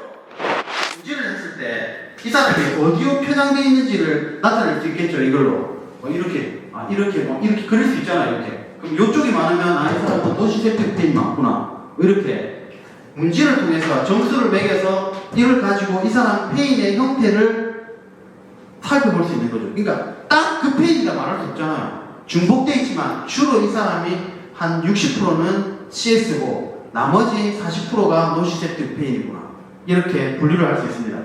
문진을 했을 때 이 사람이 어디에 표장되어 있는지를 나타낼 수 있겠죠. 이걸로 이렇게 그릴 수 있잖아요. 이렇게. 그럼 이쪽이 많으면 이 사람은 노시셉틱 페인이 많구나. 이렇게 문진을 통해서 점수를 매겨서 이걸 가지고 이 사람 페인의 형태를 살펴볼 수 있는 거죠. 그러니까 딱 그 페인이다 말할 수 없잖아요. 중복되어 있지만 주로 이 사람이 한 60%는 CS고 나머지 40%가 노시셉틱 페인이구나. 이렇게 분류를 할 수 있습니다.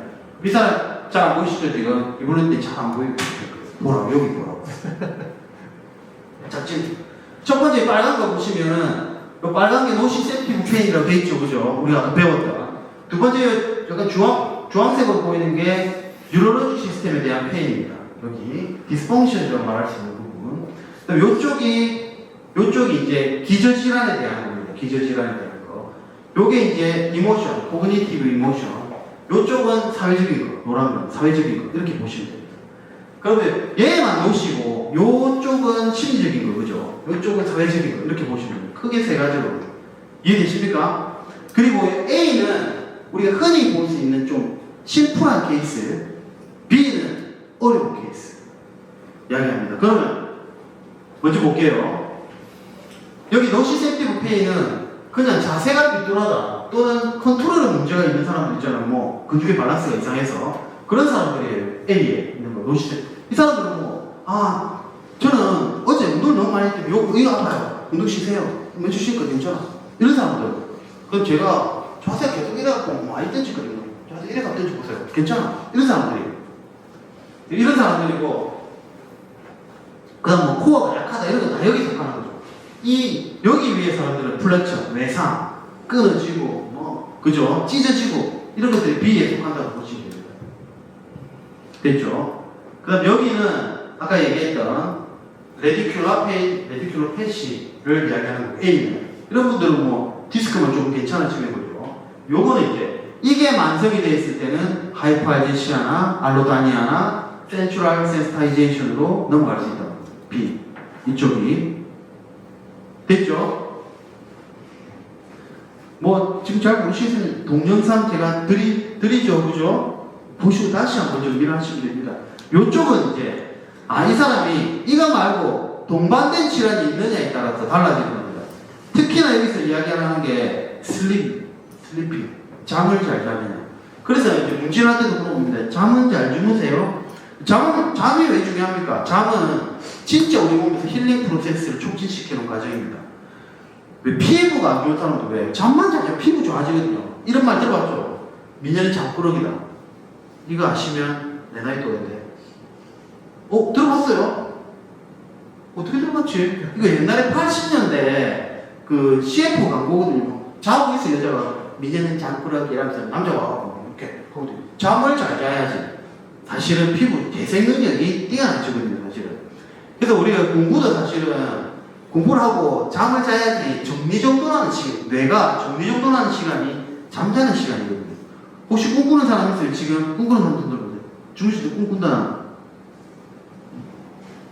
이 사람 잘 안 보이시죠 지금? 이분은 잘 안 보이고 보라고 여기 보라고. 자 지금 첫 번째 빨간 거 보시면은 이 빨간 게 노시셉틱 페인이라고 돼 있죠, 그죠? 우리가 아까 배웠다. 두 번째 약간 주황색으로 보이는 게 뉴럴로지 시스템에 대한 페인입니다. 여기 디스펑션이라고 말할 수 있는 부분. 그다음 요쪽이 이제 기저질환에 대한 겁니다. 기저질환에 대한 거. 요게 이제 이모션, 코그니티브 이모션. 요쪽은 사회적인 거, 노란 건 사회적인 거 이렇게 보시면 됩니다. 그러면 얘만 놓으시고 요쪽은 심리적인 거, 그죠? 요쪽은 사회적인 거 이렇게 보시면 됩니다. 크게 세 가지로 이해되십니까? 그리고 A는 우리가 흔히 볼 수 있는 좀 심플한 케이스, B는 어려운 케이스 이야기합니다. 그러면 먼저 볼게요. 여기 노시셉티브 페인은 그냥 자세가 삐뚤하다 또는 컨트롤에 문제가 있는 사람들 있잖아요. 뭐 근육의 밸런스가 이상해서 그런 사람들이에요. A에 있는 거 노시셉티브. 이 사람들은 저는 어제 운동을 너무 많이 했더니 이거 아파요. 운동 쉬세요. 왼쪽 쉬니까 괜찮아. 이런 사람들. 그럼 제가 자세 계속 이래갖고 많이 던지거든요. 자세 이래가 던져보세요. 괜찮아. 이런 사람들이. 이런 사람들이고, 그 다음 뭐 코어가 약하다 이런 거 다 여기 속하는 거죠. 여기 위에 사람들은 플렉처, 외상, 끊어지고, 뭐, 그죠? 찢어지고, 이런 것들이 B에 속한다고 보시면 됩니다. 됐죠? 그 다음 여기는 아까 얘기했던 레디큘러 패시를 이야기하는 거고, A는. 이런 분들은 뭐, 디스크만 좀 괜찮아지는 거죠. 요거는 이제, 이게 만성이 되어 있을 때는 하이퍼알제시아나 알로다니아나 센츄럴 센스타이제이션으로 넘어갈 수 있다. B. 이쪽이. 됐죠? 뭐, 지금 잘 모르시는 동영상 제가 드리죠. 그죠? 보시고 다시 한번 정리를 하시면 됩니다. 요쪽은 이제, 이 사람이 이거 말고 동반된 질환이 있느냐에 따라서 달라지는 겁니다. 특히나 여기서 이야기하는 게 슬리핑. 잠을 잘 자느냐. 그래서 이제 문진한테도 물어봅니다. 잠은 잘 주무세요? 잠이 왜 중요합니까? 잠은 진짜 우리 몸에서 힐링 프로세스를 촉진시키는 과정입니다. 왜 피부가 안 좋은 사람도 왜? 잠만 자면 피부 좋아지거든요. 이런 말 들어봤죠? 미녀는 잠꾸러기다. 이거 아시면 내 나이 또래인데. 들어봤어요? 어떻게 들어봤지? 이거 옛날에 80년대 그 CF 광고거든요. 자고 있어 여자가. 미녀는 잠꾸러기 이러면서 남자가 와서 이렇게 하거든요. 잠을 잘 자야지. 사실은 피부 재생 능력이 뛰어나지거든요, 사실은. 그래서 우리가 공부도 사실은 공부를 하고 잠을 자야지 정리정돈하는 시간, 뇌가 정리정돈하는 시간이 잠자는 시간이거든요. 혹시 꿈꾸는 사람 있어요? 지금 꿈꾸는 사람들 보세요. 주무실 때 꿈꾼다.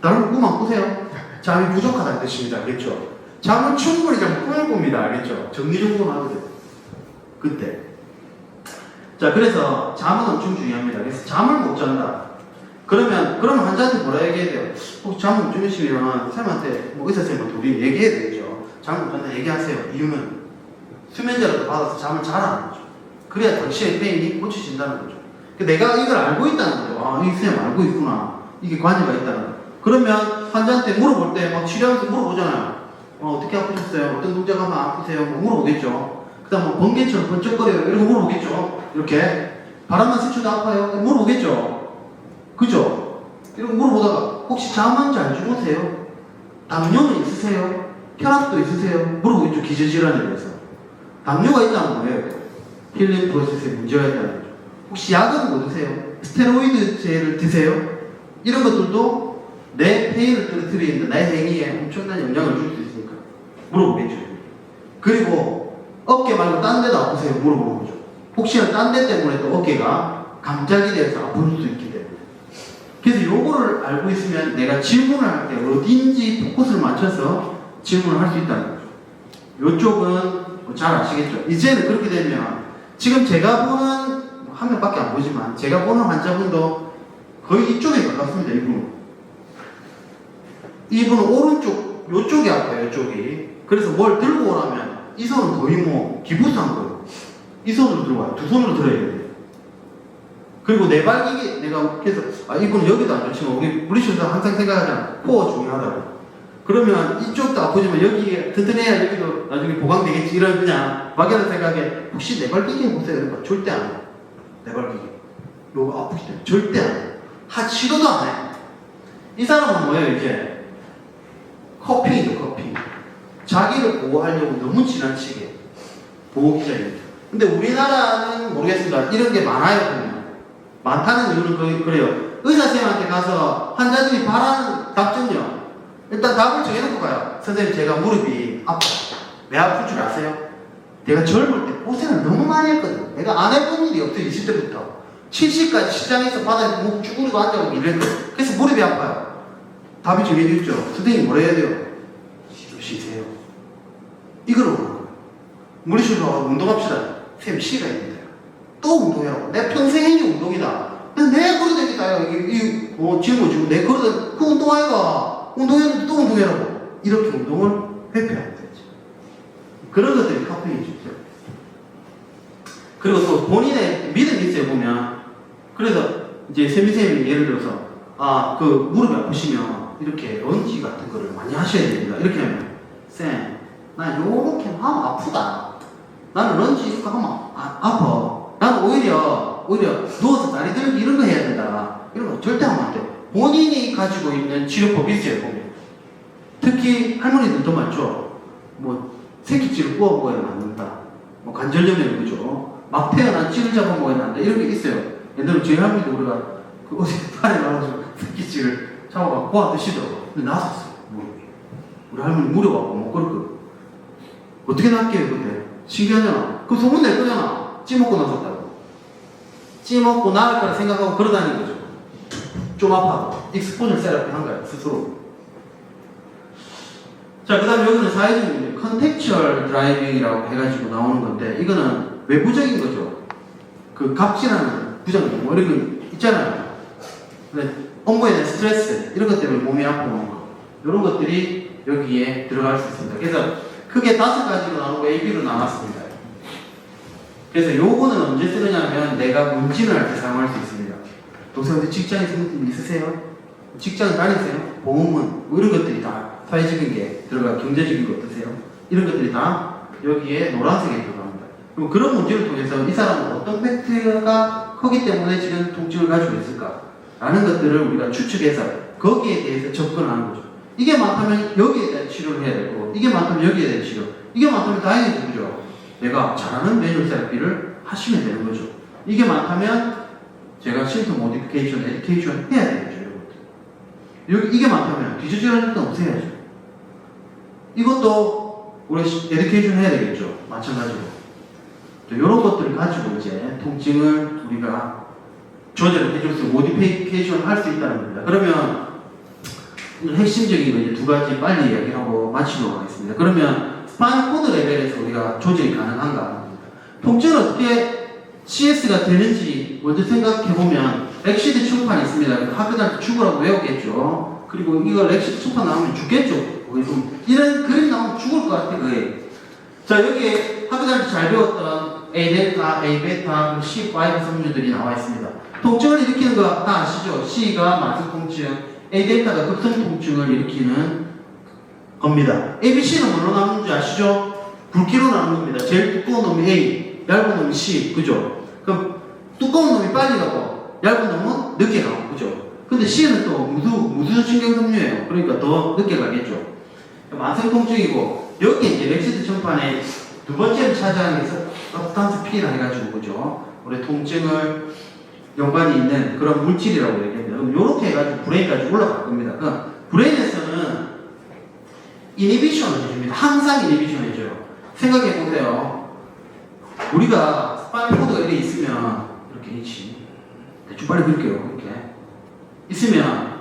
다른 꿈 안 꾸세요? 잠이 부족하다는 뜻입니다, 알겠죠? 잠은 충분히 좀 꾸을 겁니다, 알겠죠? 정리정돈하거든요. 그때. 자, 그래서 잠은 엄청 중요합니다. 그래서 잠을 못 잔다. 그럼 환자한테 뭐라 얘기해야 돼요? 혹시 잠을 못 주무시면 쌤한테, 뭐 의사쌤한테 우리 얘기해야 되죠. 잠을 못 잔다 얘기하세요. 이유는 수면제라도 받아서 잠을 자라는 거죠. 그래야 당신의 페인이 고쳐진다는 거죠. 내가 이걸 알고 있다는 거죠. 이 쌤 알고 있구나. 이게 관여가 있다는 거. 그러면 환자한테 물어볼 때 막 치료하면서 물어보잖아요. 어떻게 아프셨어요? 어떤 동작 하면 아프세요? 뭐 물어보겠죠. 그 다음 뭐 번개처럼 번쩍거려요. 이런 거 물어보겠죠. 이렇게. 바람만 스쳐도 아파요? 물어보겠죠. 그죠? 이런 거 물어보다가 혹시 잠은 잘 주무세요? 담요는 있으세요? 혈압도 있으세요? 물어보겠죠. 기저질환에 대해서. 담요가 있다는 거예요. 힐링 프로세스에 문제가 있다는 거죠. 혹시 약은 뭐 드세요? 스테로이드제를 드세요? 이런 것들도 내 페인을 떨어뜨리는데 나의 행위에 엄청난 영향을 줄 수 있으니까 물어보겠죠. 그리고 어깨 말고 딴 데도 아프세요? 물어보죠. 혹시나 딴 데 때문에 또 어깨가 감작이 돼서 아플 수 있기 때문에. 그래서 요거를 알고 있으면 내가 질문을 할 때 어딘지 포커스를 맞춰서 질문을 할 수 있다는 거죠. 요쪽은 잘 아시겠죠? 이제는 그렇게 되면 지금 제가 보는 한 명밖에 안 보지만 제가 보는 환자분도 거의 이쪽에 가깝습니다. 이분은 오른쪽 요쪽이 아파요. 요쪽이. 그래서 뭘 들고 오라면 이 손은 거의 뭐 기부스한 거예요. 이 손으로 들어와요. 두 손으로 들어야 돼요. 그리고 내발기기 내가 그래서 이분은 여기도 안 좋지만 우리 물리치료사 항상 생각하잖아. 코어 중요하다고. 그러면 이쪽도 아프지만 여기 튼튼해야 여기도 나중에 보강되겠지 이런 그냥 막연한 생각에 혹시 내발기기 해보세요. 그러니까 절대 안 해요. 내발기기. 요거 아프기 때문에 절대 안 해요. 시도도 안 해요. 이 사람은 뭐예요 이제? 커핑이죠, 커핑. 자기를 보호하려고 너무 지나치게 보호기자입니다. 근데 우리나라는 모르겠습니다. 이런 게 많아요, 보면. 많다는 이유는 그래요. 의사선생님한테 가서 환자들이 바라는 답증요. 일단 답을 정해놓고 가요. 선생님, 제가 무릎이 아파요. 왜 아픈 줄 아세요? 내가 젊을 때 고생을 너무 많이 했거든요. 내가 안 해본 일이 없어요, 20대부터. 70까지 시장에서 바닥에 목 쭈그리고 앉아보고 이랬거든요. 그래서 무릎이 아파요. 답이 정해져 있죠. 선생님 뭐라 해야 돼요? 쉬세요. 이걸 오는 거예요. 물리치료사 운동합시다. 쌤 쉬가 있는데 또 운동해라고. 내 평생 행위 운동이다. 내 걸어다니겠다. 짊어지고 내 걸어다니 그 운동하기가 운동했는데 또 운동해라고. 이렇게 운동을 회피하는 거지. 그런 것들이 카페인이죠. 그리고 또 본인의 믿음이 있어요, 보면. 그래서 이제 세미쌤이 예를 들어서 그 무릎이 아프시면 이렇게 런지 같은 거를 많이 하셔야 됩니다. 이렇게 하면 쌤 나 요렇게 하면 아프다. 나는 런지 이렇게 하면 아파. 나는 오히려 누워서 다리 들기 이런 거 해야 된다. 이런 거 절대 하면 안 돼. 본인이 가지고 있는 치료법이 있어요, 보면. 특히 할머니들 더 많죠. 뭐 새끼찌를 구워 먹어야 맞는다. 뭐 관절염에 그죠. 막 태어난 찌를 잡아 먹어야 한다. 이런 게 있어요. 옛날에 저희 할머니도 우리가 그 어디 팔에 나와서 새끼찌를 잡아가 구워 드시더라고요. 근데 나섰어요. 우리 할머니 무려갖고 못 걸었거든. 어떻게 낫게요, 근데? 신기하잖아. 그 소문 낼 거잖아. 찌먹고 나섰다고. 찌먹고 나을 거라 생각하고 걸어다니는 거죠. 좀 아파도. 익스포저 세라피 한 거야, 스스로. 자, 그 다음에 여기는 사회적인 컨텍츄얼 드라이빙이라고 해가지고 나오는 건데, 이거는 외부적인 거죠. 그 갑질하는 부정적인 뭐 이런 거 있잖아요. 업무에 대한 스트레스, 이런 것 때문에 몸이 아프는 거. 이런 것들이 여기에 들어갈 수 있습니다. 그래서 크게 5가지로 나누고 A, B로 나눴습니다. 그래서 요거는 언제 쓰느냐면 내가 문진을 할 때 사용할 수 있습니다. 동생들 직장에 생각이 있으세요? 직장 다니세요? 보험은 뭐 이런 것들이 다 사회적인 게 들어가 경제적인 거 어떠세요? 이런 것들이 다 여기에 노란색에 들어갑니다. 그럼 그런 문제를 통해서 이 사람은 어떤 팩트가 크기 때문에 지금 통증을 가지고 있을까? 라는 것들을 우리가 추측해서 거기에 대해서 접근하는 거죠. 이게 많다면 여기에 대한 치료를 해야 되고, 이게 많다면 여기에 대한 치료, 이게 많다면 다행히 누구죠? 내가 잘하는 매뉴얼 테라피를 하시면 되는 거죠. 이게 많다면 제가 심터 모디피케이션, 에듀케이션 해야 되겠죠. 여기 이게 많다면 뒤져지는 일은 없애야죠. 이것도 우리 에듀케이션 해야 되겠죠. 마찬가지로. 이런 것들을 가지고 이제 통증을 우리가 조절을 해줄 수, 모디피케이션 할 수 있다는 겁니다. 그러면 핵심적인 거 이제 2가지 빨리 이야기하고 마치도록 하겠습니다. 그러면 스파인 코드 레벨에서 우리가 조절이 가능한가? 통증은 어떻게 CS가 되는지 먼저 생각해보면 렉시드 층판이 있습니다. 학교들 죽으라고 외우겠죠. 그리고 이거 렉시드 층판 나오면 죽겠죠. 이런 그림 나오면 죽을 것 같아, 그게. 자, 여기에 학교들 잘 배웠던 A델타, A베타, C5 섬유들이 나와 있습니다. 통증을 일으키는 거 다 아시죠? C가 만성 통증, A델타가 급성 통증을 일으키는 겁니다. ABC는 뭘로 나누는지 아시죠? 굵기로 나누는 겁니다. 제일 두꺼운 놈이 A, 얇은 놈이 C, 그죠? 그럼 두꺼운 놈이 빨리 가고 얇은 놈은 늦게 가고, 그죠? 근데 C는 또 무두신경섬유예요. 그러니까 더 늦게 가겠죠. 만성 통증이고, 여기 이제 렉시드 층판에 2번째를 차지하는 게 서브스탄스 P라 해가지고, 그죠? 우리 통증을 연관이 있는 그런 물질이라고 얘기합니다. 그럼 이렇게 해가지고 브레인까지 올라갈 겁니다. 그럼 브레인에서는 이니비션을 해줍니다. 항상 이니비션 해줘요. 생각해보세요. 우리가 스파인 코드가 이렇게 있으면, 이렇게 있지. 대충 빨리 그릴게요. 이렇게. 있으면,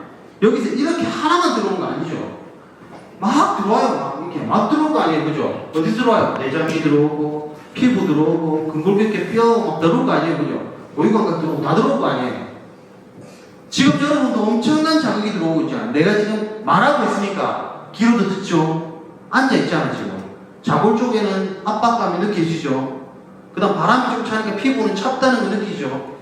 여기서 이렇게 하나만 들어오는 거 아니죠? 막 들어와요. 이렇게 막 들어올 거 아니에요. 그죠? 어디 들어와요? 내장이 들어오고, 피부 들어오고, 근골격계 뼈 막 들어올 거 아니에요. 그죠? 모유감각 들어오고 다 들어올 거 아니에요. 지금 여러분도 엄청난 자극이 들어오고 있잖아요. 내가 지금 말하고 있으니까 귀로도 듣죠. 앉아있잖아 지금. 자골 쪽에는 압박감이 느껴지죠. 그 다음 바람이 좀 차니까 피부는 찹다는 거 느끼죠.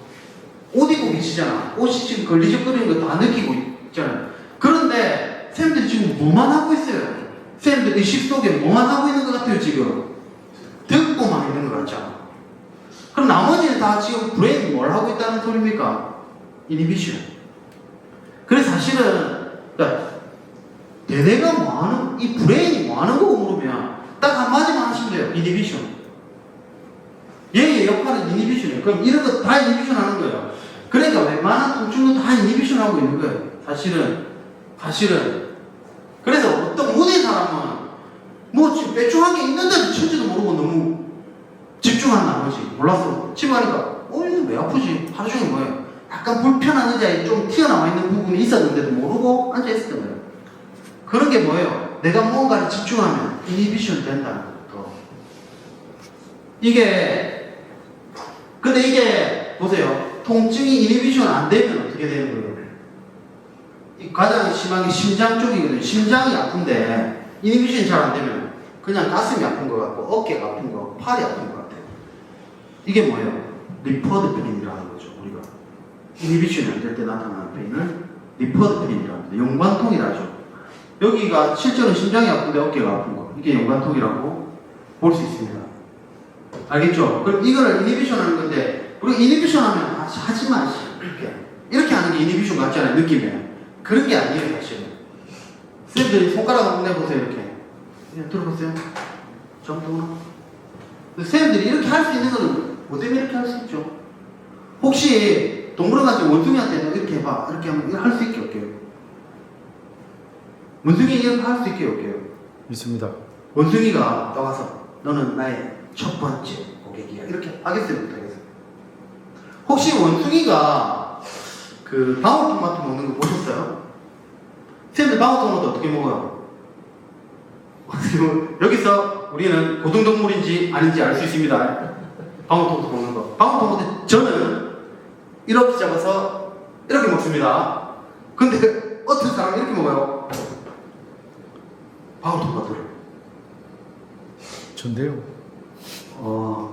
옷 입고 계시잖아. 옷이 지금 걸리적거리는 거 다 느끼고 있잖아요. 그런데 쌤들이 지금 뭐만 하고 있어요? 쌤들 의식 속에 뭐만 하고 있는 것 같아요 지금? 듣고만 있는 것 같잖아. 그럼 나머지는 다 지금 브레인이 뭘 하고 있다는 소리입니까? 이니비션. 그래서 사실은 그러니까 대뇌가 뭐하는, 이 브레인이 뭐하는 거고 물으면 딱 한마디만 하시면 돼요. 이니비션. 얘의 역할은 이니비션이에요. 그럼 이런 거 다 이니비션 하는 거예요. 그러니까 웬만한 통증도 다 이니비션 하고 있는 거예요. 사실은. 그래서 어떤 모든 사람은 뭐 지금 빼충한 게 있는데도 친지도 모르고 너무 집중한 나머지 몰라서 집에 가니까 이거 왜 아프지? 하루 종일 뭐예요? 약간 불편한 의자에 좀 튀어나와 있는 부분이 있었는데도 모르고 앉아있었던 거예요. 그런 게 뭐예요? 내가 뭔가를 집중하면 이니비션 된다는 것도. 근데 이게 보세요. 통증이 이니비션 안 되면 어떻게 되는 거예요? 가장 심한 게 심장 쪽이거든요. 심장이 아픈데 이니비션이 잘 안 되면 그냥 가슴이 아픈 것 같고 어깨가 아픈 것 같고 팔이 아픈 것 같아요. 이게 뭐예요? 리퍼드 페인이라는 거죠. 우리가 이니비션이 안 될 때 나타나는 페인을 리퍼드 페인이라고 합니다. 용관통이라죠. 여기가 실제로 심장이 아픈데 어깨가 아픈 거. 이게 연관톡이라고 볼 수 있습니다. 알겠죠? 그럼 이거를 이니비션 하는 건데, 우리가 이니비션 하면 하지 마. 이렇게 하는 게 이니비션 같잖아요, 느낌에. 그런 게 아니에요, 사실은. 쌤들이 손가락 한번 내보세요, 이렇게. 그냥 들어보세요. 정도. 쌤들이 이렇게 할 수 있는 거는 뭐 때문에 이렇게 할 수 있죠? 혹시 동물원한테 원숭이한테 이렇게 해봐. 이렇게 하면 할 수 있게 할게요. 원숭이 이렇게 할 수 있게 할게요. 있습니다. 원숭이가 나와서 너는 나의 첫 번째 고객이야. 이렇게 하겠어요? 못하겠어요? 혹시 원숭이가 그 방울토마토 먹는 거 보셨어요? 쌤들 방울토마토 어떻게 먹어요? 여기서 우리는 고등동물인지 아닌지 알 수 있습니다. 방울토마토 먹는 거. 방울토마토 저는 이렇게 잡아서 이렇게 먹습니다. 근데 어떤 사람이 이렇게 먹어요? 방울토마토를. 전데요.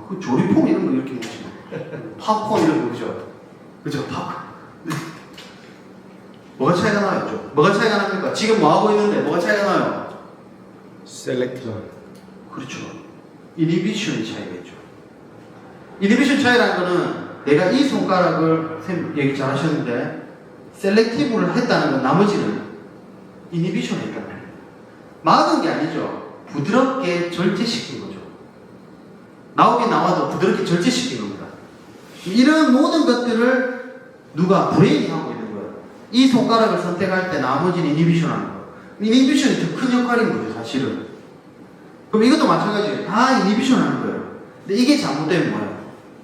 그 조리폼 이런 거 이렇게 먹지. 팝콘 이런 거 그죠? 그죠? 팝콘. 뭐가 차이가 나요? 뭐가 차이가 납니까? 지금 뭐 하고 있는데 뭐가 차이가 나요? 셀렉트. 그렇죠. 이니비션의 차이가 있죠. 이니비션 차이라는 거는 내가 이 손가락을 쌤 얘기 잘 하셨는데 셀렉티브를 했다는 건 나머지는 이니비션이 있다는 거예요. 막은 게 아니죠. 부드럽게 절제시킨 거죠. 나오긴 나와도 부드럽게 절제시킨 겁니다. 이런 모든 것들을 누가 브레인이 하고 있는 거예요. 이 손가락을 선택할 때 나머지는 이니비션 하는 거예요. 이니비션이 더 큰 역할인 거죠, 사실은. 그럼 이것도 마찬가지예요. 다 이니비션 하는 거예요. 근데 이게 잘못되면 뭐예요?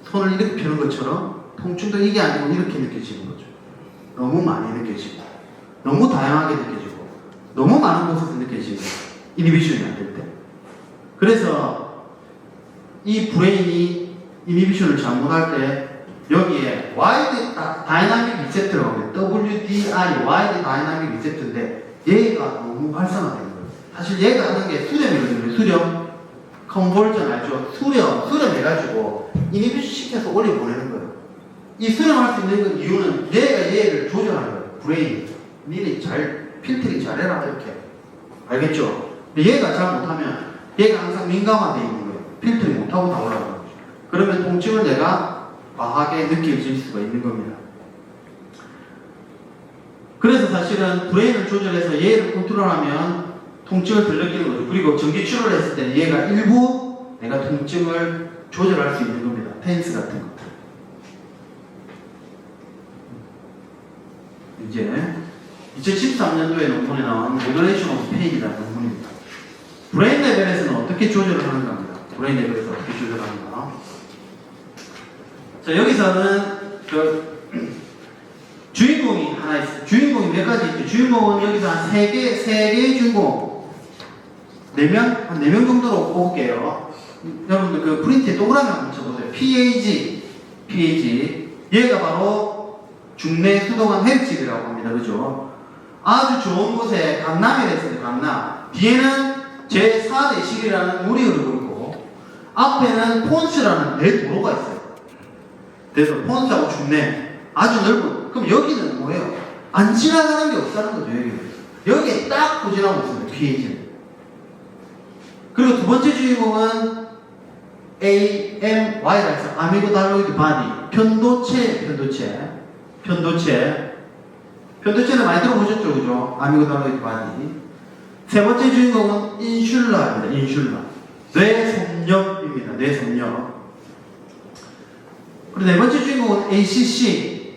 손을 이렇게 펴는 것처럼 통증도 이게 아니고 이렇게 느껴지는 거죠. 너무 많이 느껴지고, 너무 다양하게 느껴지고, 너무 많은 곳에서 느껴지고, 이니비션이 안 될 때. 그래서 이 브레인이 이니비션을 잘못할 때 여기에 와이드 다이나믹 리셋트라고 해요. WDR이 와이드 다이나믹 리셋트인데 얘가 너무 활성화되는 거예요. 사실 얘가 하는 게 수렴이거든요. 수렴. 컨버전 알죠? 수렴해가지고 이니비션 시켜서 올려보내는 거예요. 이 수렴할 수 있는 이유는 얘가 얘를 조절하는 거예요. 브레인. 니네 잘 필터링 잘해라 이렇게. 알겠죠? 근데 얘가 잘 못하면 얘가 항상 민감화되어 있는 거예요. 필터링 못하고 다 올라가는 거죠. 그러면 통증을 내가 과하게 느껴질 수가 있는 겁니다. 그래서 사실은 브레인을 조절해서 얘를 컨트롤하면 통증을 덜 느끼는 거죠. 그리고 전기 치료를 했을 때는 얘가 일부 내가 통증을 조절할 수 있는 겁니다. 펜스 같은 것들. 이제 2013년도에 논문에 나온 모듈레이션 오브 페인이라는 논문입니다. 브레인 레벨에서는 어떻게 조절을 하는가 합니다. 브레인 레벨에서 어떻게 조절하는가. 자, 여기서는 주인공이 하나 있어요. 주인공이 몇 가지 있죠. 주인공은 여기서 한 3개의 주인공. 4명? 한 4명 정도로 뽑을게요. 여러분들 그 프린트에 동그라미 한번 쳐보세요. PAG. 얘가 바로 중내 수도관 혈집이라고 합니다. 그죠? 아주 좋은 곳에 강남이라 했어요. 강남. 뒤에는 제4내실이라는 물이 흐르고 있고, 앞에는 폰스라는 대도로가 있어요. 그래서 폰스하고 중내. 아주 넓은. 그럼 여기는 뭐예요? 안 지나가는 게 없다는 거죠, 여기는. 여기에 딱 고지나고 있습니다, PAG는. 그리고 두 번째 주인공은 AMY라 해서 아미고달로이드 바디. 편도체는 많이 들어보셨죠, 그죠? 아미고달로이드 바디. 세 번째 주인공은 인슐라입니다, 인슐라. 뇌섬유입니다, 뇌섬유. 그리고 네 번째 주인공은 ACC.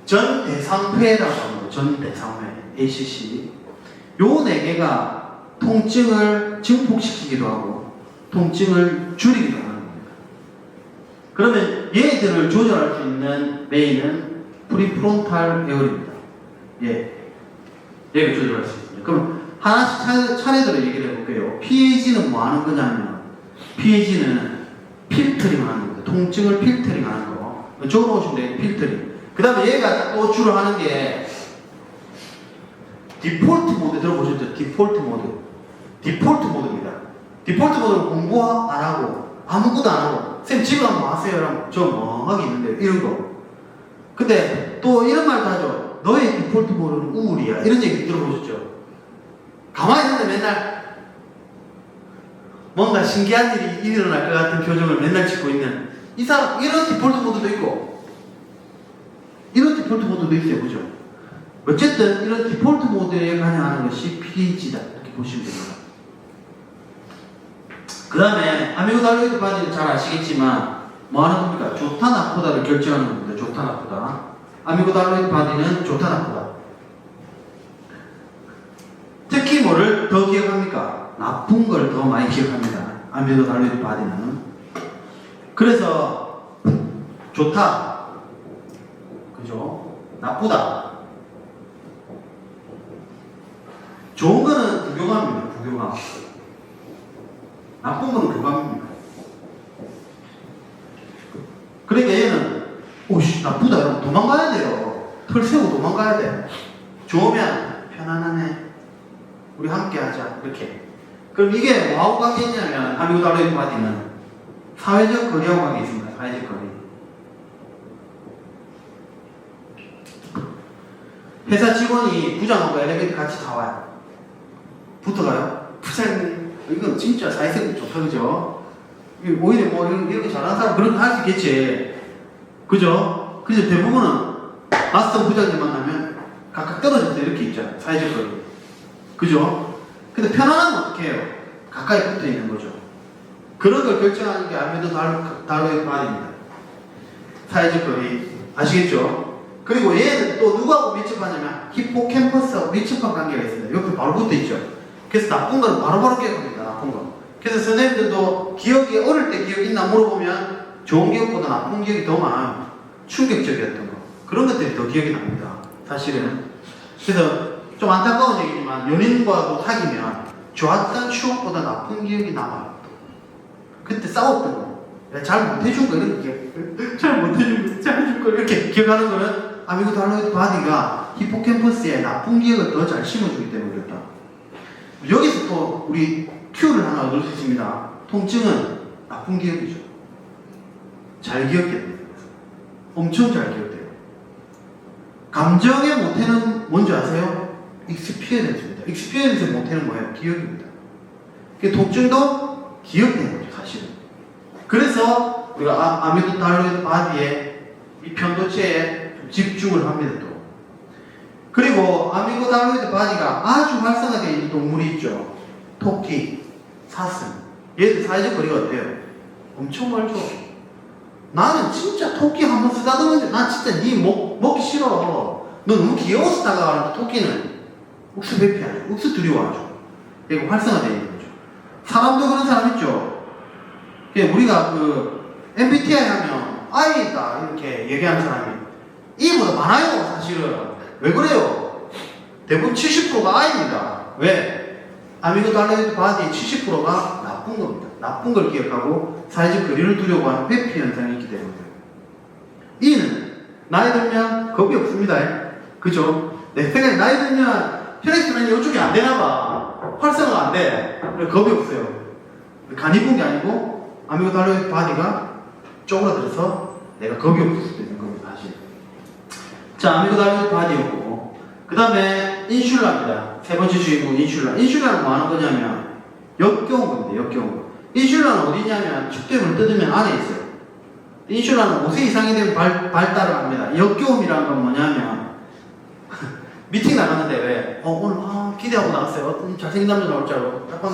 전대상회라고 합니다. 전대상회. ACC. 요 네 개가 통증을 증폭시키기도 하고, 통증을 줄이기도 하는 겁니다. 그러면 얘들을 조절할 수 있는 메인은 프리프론탈 에어리입니다. 얘가 조절할 수 있습니다. 그럼 하나씩 차례대로 얘기를 해볼게요. PAG는 뭐 하는 거냐면, PAG는 필터링 하는 겁니다. 통증을 필터링 하는 거. 적어놓으시면 돼요. 필터링. 그 다음에 얘가 또 주로 하는 게 디폴트 모드 들어보셨죠? 디폴트 모드입니다. 디폴트 모드는 공부 안 하고 아무것도 안 하고 쌤 지금 한번 하세요. 그러면 저 멍하게 있는데 이런 거. 근데 또 이런 말도 하죠. 너의 디폴트 모드는 우울이야. 이런 얘기 들어보셨죠? 가만히 있는데 맨날 뭔가 신기한 일이 일어날 것 같은 표정을 맨날 짓고 있는 이 사람, 이런 디폴트 모드도 있고 이런 디폴트 모드도 있어요. 그죠? 어쨌든 이런 디폴트 모드에 관여하는 것이 PH다 이렇게 보시면 됩니다. 그 다음에 아미고달로이드 바디는 잘 아시겠지만 뭐 하는 겁니까? 좋다 나쁘다를 결정하는 겁니다. 좋다 나쁘다. 아미고달로이드 바디는 좋다 나쁘다. 특히 뭐를 더 기억합니까? 나쁜 걸 더 많이 기억합니다. 아미고달로이드 바디는. 그래서 좋다, 그죠? 나쁘다. 좋은 거는 부교감입니다. 부교감. 나쁜 거는 교감입니다. 그러니까 얘는 오씨 나쁘다 이러면 도망가야 돼요. 털 세우고 도망가야 돼. 좋으면 편안하네, 우리 함께 하자 이렇게. 그럼 이게 뭐하고 관계 있냐면 아미고달로이드 바디는 사회적 거리하고 관계 있습니다. 사회적 거리. 회사 직원이 부장하고 엘리베이터 같이 다 와요. 붙어가요. 부장님 이건 진짜 사회성이 좋다, 그죠? 오히려 뭐 이렇게 잘하는 사람 그런 거 할 수 있겠지, 그죠? 그래서 대부분은 낯선 부장님 만나면 각각 떨어져서 이렇게 있잖아요. 사회적 거리, 그죠? 근데 편안하면 어떻게 해요? 가까이 붙어 있는 거죠. 그런 걸 결정하는 게 아미고달로이드 바디입니다. 사회적 거리 아시겠죠? 그리고 얘는 또 누구하고 밀접하냐면 히포캠퍼스하고 밀접한 관계가 있습니다. 옆에 바로 붙어 있죠. 그래서 나쁜 건 바로바로 기억합니다. 나쁜 거. 그래서 선생님들도 기억이 어릴 때 기억 있나 물어보면 좋은 기억보다 나쁜 기억이 더 많아요. 충격적이었던 거. 그런 것들이 더 기억이 납니다. 사실은. 그래서 좀 안타까운 얘기지만 연인과도 사귀면 좋았던 추억보다 나쁜 기억이 남아요. 그때 싸웠던 거, 잘 못해준 거 이런 게, 잘 못해준 거, 잘해준 거 이렇게 기억하는 거는 아미고달로이드 바디가 히포캠퍼스에 나쁜 기억을 더 잘 심어주기 때문에 그렇다. 여기서 또 우리 큐를 하나 얻을 수 있습니다. 통증은 나쁜 기억이죠. 잘 기억됩니다. 엄청 잘 기억돼요. 감정의 모태는 뭔지 아세요? 익스피리언스입니다. 익스피리언스의 모태는 뭐예요? 기억입니다. 통증도 기억되는 거죠, 사실은. 그래서 우리가 아미고달로이드 바디의 이 편도체에 집중을 합니다, 또. 그리고 아미고달로이드 바디가 아주 활성화되어 있는 동물이 있죠. 토끼, 사슴. 얘들 사회적 거리가 어때요? 엄청 멀죠. 나는 진짜 토끼 한번 쓰다듬은 난 진짜 니 먹기 싫어. 너 너무 귀여워서 다가가는데 토끼는 욱수 회피하죠. 욱수 두려워하죠. 이거 활성화되어 있는 거죠. 사람도 그런 사람 있죠. 우리가 MBTI 하면 I다 이렇게 얘기하는 사람이 E보다 많아요, 사실은. 왜 그래요? 대부분 70%가 I입니다. 왜? 아미고달로이드 바디의 70%가 나쁜 겁니다. 나쁜 걸 기억하고 사회적 거리를 두려워하는 회피 현상이 있기 때문이에요. E는 나이 들면 겁이 없습니다. 그죠? 내 생각에 나이 들면 혈액순환이 이쪽이 안 되나 봐. 활성화가 안 돼. 겁이 없어요. 간이 분 게 아니고 아미고달로이드 바디가 쪼그라들어서 내가 겁이 없을 수도 있는 겁니다. 사실. 자, 아미고달로이드 바디였고, 그 다음에 인슐라입니다. 세 번째 주인공 인슐라. 인슐라는 뭐 하는 거냐면 역겨운 겁니다. 역겨운 거. 인슐라는 어디 있냐면 축대문을 뜯으면 안에 있어요. 인슐라는 5세 이상이 되면 발달을 합니다. 역겨움이라는 건 뭐냐면 미팅 나갔는데 왜? 오늘 기대하고 나왔어요. 잘생긴 남자 나올 줄 알고 약간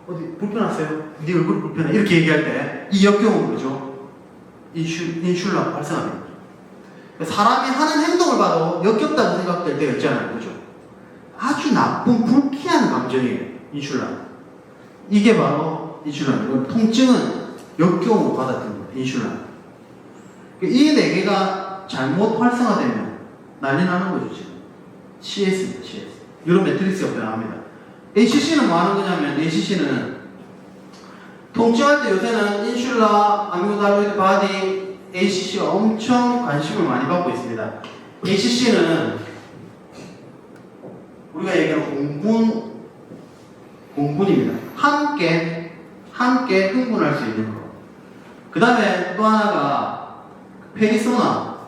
어디 불편하세요? 네 얼굴이 불편해. 이렇게 얘기할 때 이 역겨운 거죠. 인슐라 발생합니다. 사람이 하는 행동을 봐도 역겹다고 생각될 때가 있잖아요. 그죠? 아주 나쁜 불쾌한 감정이에요. 인슐라. 이게 바로 인슐라입니다. 통증은 역겨움으로 받아들입니다. 인슐라. 이 네 개가 잘못 활성화되면 난리 나는 거죠. 지금. CS입니다. CS. 이런 매트릭스가 변합니다. ACC는 뭐 하는 거냐면 ACC는 통증할 때 요새는 인슐라, 아미고달로이드 바디, ACC가 엄청 관심을 많이 받고 있습니다. ACC는 우리가 얘기하는 공분입니다. 함께 흥분할 수 있는 거. 그 다음에 또 하나가 페리소나.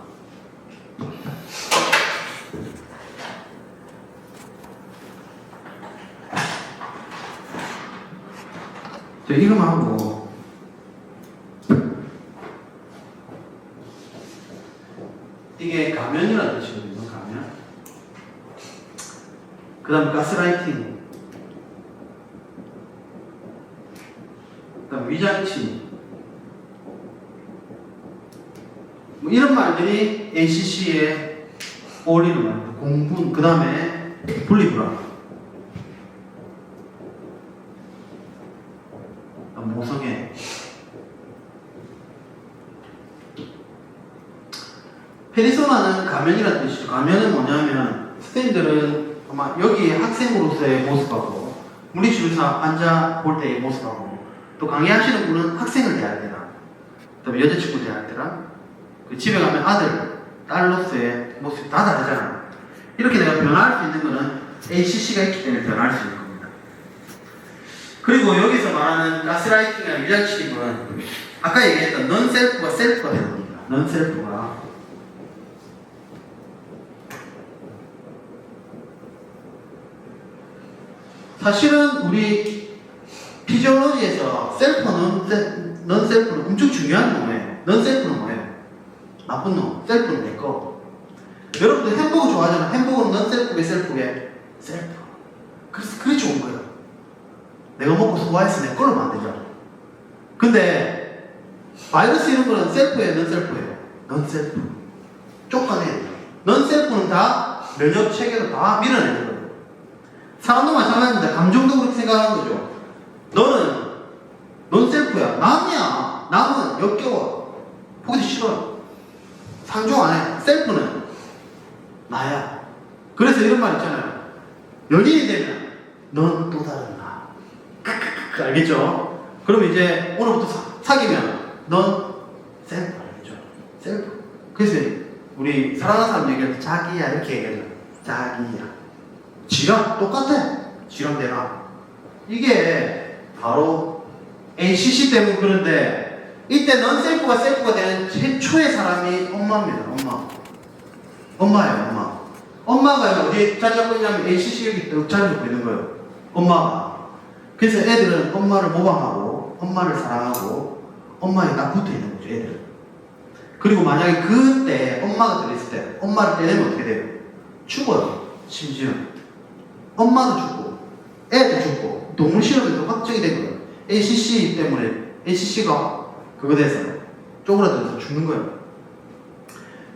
자, 이거만 하고 이게 가면이라는 뜻이거든요. 가면. 그 다음 가스라이팅, 그 다음 위장치, 뭐 이런 말들이 ACC의 올인을 말합니다. 공분, 그 다음에 분리불안, 모성애. 페리소나는 가면이라는 뜻이죠. 가면은 뭐냐면 선생님들은 아마 여기 학생으로서의 모습하고 물리치료사 환자 볼 때의 모습하고 또 강의하시는 분은 학생을 대할 때나 그다음에 여자친구 대할 때나 그 집에 가면 아들, 딸로서의 모습이 다 다르잖아요. 이렇게 내가 변화할 수 있는 거는 ACC가 있기 때문에 변화할 수 있는 겁니다. 그리고 여기서 말하는 가스라이팅이나 위장치림은 아까 얘기했던 넌셀프가 셀프가 되는 겁니다. 넌셀프가 사실은 우리 피지올로지에서 셀프는 넌셀프는 엄청 중요한 놈이에요. 넌셀프는 뭐예요? 나쁜 놈. 셀프는 내 거. 여러분들 햄버거 좋아하잖아. 햄버거는 넌셀프게 셀프게 셀프. 그래서 그게 좋은 거예요. 내가 먹고 소화해서 내 걸로 만들잖아. 근데 바이러스 이런 거는 셀프예요, 넌셀프예요? 넌셀프. 쫓아내야 돼요. 넌셀프는 다 면역 체계로 다 밀어내는 거예요. 사람도 마찬가지입니다. 감정도 그렇게 생각하는 거죠. 넌 셀프야. 남이야. 남은 역겨워. 보기도 싫어. 상종 안 해. 셀프는 나야. 그래서 이런 말 있잖아요. 연인이 되면 넌 또 다른 나. 알겠죠? 그럼 이제 오늘부터 사귀면 넌 셀프 알겠죠? 셀프. 그래서 우리 사랑하는 사람 얘기할 때 자기야 이렇게 얘기하죠. 자기야. 지랑 똑같아. 지랑 내랑. 이게 바로 ACC 때문에 그런데 이때 넌셀프가 셀프가 되는 최초의 사람이 엄마입니다. 엄마. 엄마예요. 엄마. 엄마가 어디에 자리 잡고 있냐면 ACC 여기 딱 자리 잡고 있는 거예요. 엄마가. 그래서 애들은 엄마를 모방하고 엄마를 사랑하고 엄마에 딱 붙어 있는 거죠. 애들은. 그리고 만약에 그때 엄마가 들어있을 때 엄마를 때리면 어떻게 돼요? 죽어요. 심지어. 엄마도 죽고, 애도 죽고, 동물 실험에도 확정이 된 거예요. ACC 때문에, ACC가 그거 돼서 쪼그라들어서 죽는 거예요.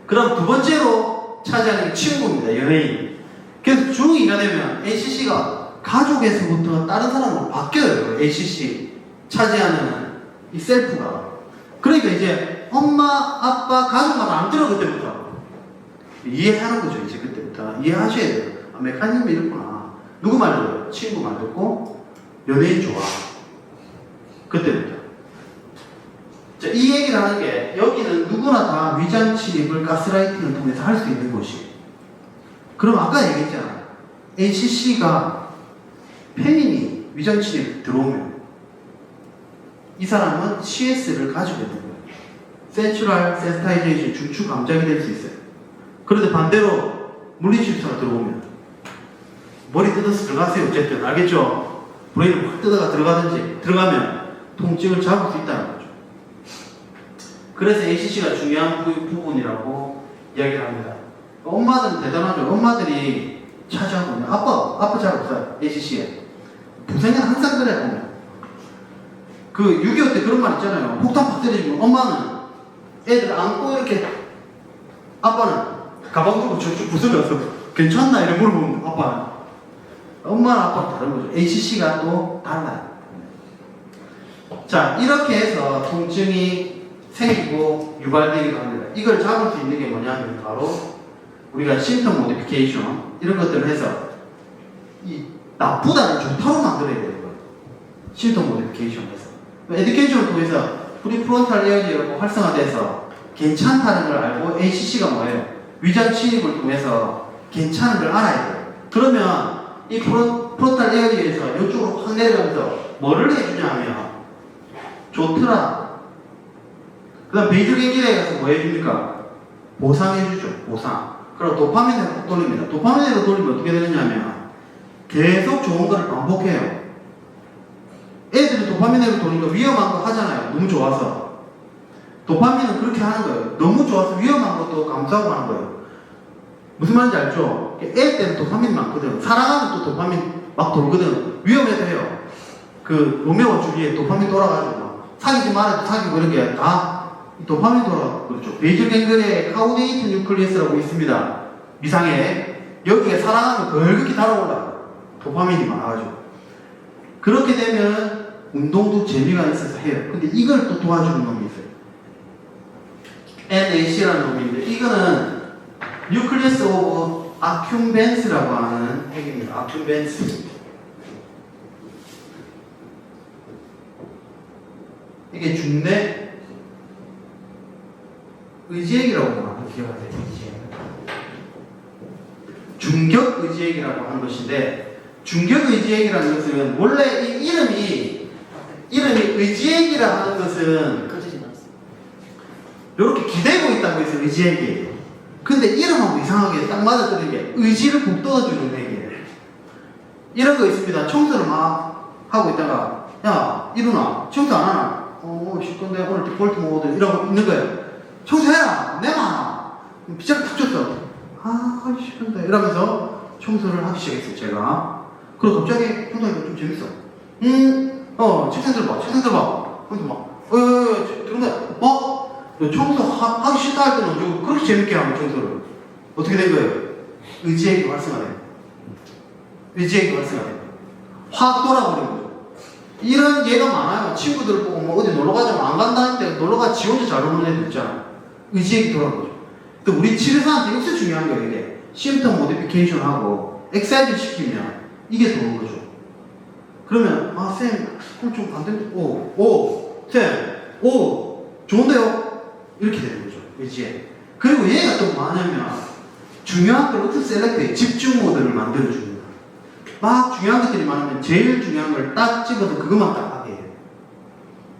그럼 두 번째로 차지하는 게 친구입니다. 연예인. 그래서 중2가 되면 ACC가 가족에서부터 다른 사람으로 바뀌어요. ACC 차지하는 이 셀프가. 그러니까 이제 엄마, 아빠, 가족 말 안 들어 그때부터. 이해하는 거죠. 이제 그때부터. 이해하셔야 돼요. 아, 메커니즘이 이렇구나. 누구 말 들어요? 친구 말 듣고 연예인 좋아. 그때부터. 자, 이 얘기를 하는 게 여기는 누구나 다 위장치립을 가스라이팅을 통해서 할 수 있는 곳이에요. 그럼 아까 얘기했잖아. ACC가 페인이 위장치립 들어오면 이 사람은 CS를 가지고 있는 거예요. 센츄럴 센스타이제이션 중추 감작이 될 수 있어요. 그런데 반대로 물리치료사가 들어오면 머리 뜯어서 들어가세요. 어쨌든 알겠죠? 브레인을 확 뜯어가 들어가면 통증을 잡을 수 있다는 거죠. 그래서 ACC가 중요한 부분이라고 이야기를 합니다. 엄마들은 대단하죠. 엄마들이 차지하고 있는 아빠 잘 없어요. ACC에 부생은 항상 그래 보면 그 6.25 때 그런 말 있잖아요. 폭탄 팍 때리면 엄마는 애들 안고 이렇게 아빠는 가방 들고 저쪽 부서져서 괜찮나 이렇게 물어보면 아빠는 엄마랑 아빠랑 다른 거죠. ACC가 또 달라요. 자, 이렇게 해서 통증이 생기고 유발되기도 합니다. 이걸 잡을 수 있는 게 뭐냐면 바로 우리가 심통 모디피케이션 이런 것들을 해서 이 나쁘다는 좋다로 만들어야 되는 거예요. 심통 모디피케이션에서 에듀케이션을 통해서 프리프론탈 에어리어가 활성화돼서 괜찮다는 걸 알고 ACC가 뭐예요? 위장 침입을 통해서 괜찮은 걸 알아야 돼요. 그러면 이 프론탈 에어리어에서 이쪽으로 확 내려가면서 뭐를 해주냐면 좋더라. 그 다음 베이글 갱길에 가서 뭐 해줍니까? 보상해주죠. 보상. 그럼 도파민으로 돌립니다. 도파민으로 돌리면 어떻게 되느냐면 계속 좋은 걸 반복해요. 애들은 도파민으로 도니까 위험한 거 하잖아요. 너무 좋아서. 도파민은 그렇게 하는 거예요. 너무 좋아서 위험한 것도 감수하고 하는 거예요. 무슨 말인지 알죠? 애 때는 도파민이 많거든. 사랑하면 또 도파민 막 돌거든. 위험해도 해요. 그 로메오와 줄리엣 도파민 돌아가지고 막 사귀지 말아도 사귀고 이런 게 다 도파민 돌아가고 그렇죠. 베이즐 갱글의 카우데이트 뉴클리어스라고 있습니다. 미상에 여기에 사랑하면 걸그렇게 달아올라요. 도파민이 많아가지고. 그렇게 되면 운동도 재미가 있어서 해요. 근데 이걸 또 도와주는 놈이 있어요. NAC라는 놈인데 이거는 뉴클리어스 오브 아큐벤스라고 하는 핵입니다. 아큐벤스. 이게 중대 의지핵이라고 하는 기억하세요. 중격 의지핵이라고 하는 것인데 중격 의지핵이라는 것은 원래 이 이름이 의지핵이라 하는 것은 이렇게 기대고 있다고 해서 의지핵이에요. 근데 이름하고 이상하게 딱 맞아떨어진 게 의지를 북돋아주는 핵이에요. 이런 거 있습니다. 청소를 막 하고 있다가 야 일어나 청소 안 하나? 쉴 건데 오늘 디폴트 모드 이러고 있는 거예요. 청소해라 내놔 빗자루 탁 줬어. 싫은데 이러면서 청소를 하기 시작했어요. 제가 그리고 갑자기 청소하니까 좀 재밌어. 책상 들어봐 청소 막 들어온다. 청소하기 싫다 할 때는 좀 그렇게 재밌게 하면 청소를 어떻게 된 거예요? 의지핵이 활성화돼요. 확 돌아버린 거죠. 이런 예가 많아요. 친구들 보고 뭐 어디 놀러 가자면 안 간다는데 놀러가 지 혼자 잘 오는 애들 있잖아. 의지핵이 돌아온 거죠. 또 우리 치료사한테 역시 중요한 거예요. 이게 심턴 모디피케이션 하고 엑사이즈 시키면 이게 도는 거죠. 그러면 쌤 그럼 좀 안 된다. 쌤 좋은데요? 이렇게 되는 거죠. 의지핵. 그리고 얘가 또 뭐하냐면 중요한 걸 어떻게 셀렉트해 집중 모드를 만들어줍니다. 막 중요한 것들이 많으면 제일 중요한 걸 딱 찍어서 그것만 딱 하게 해요.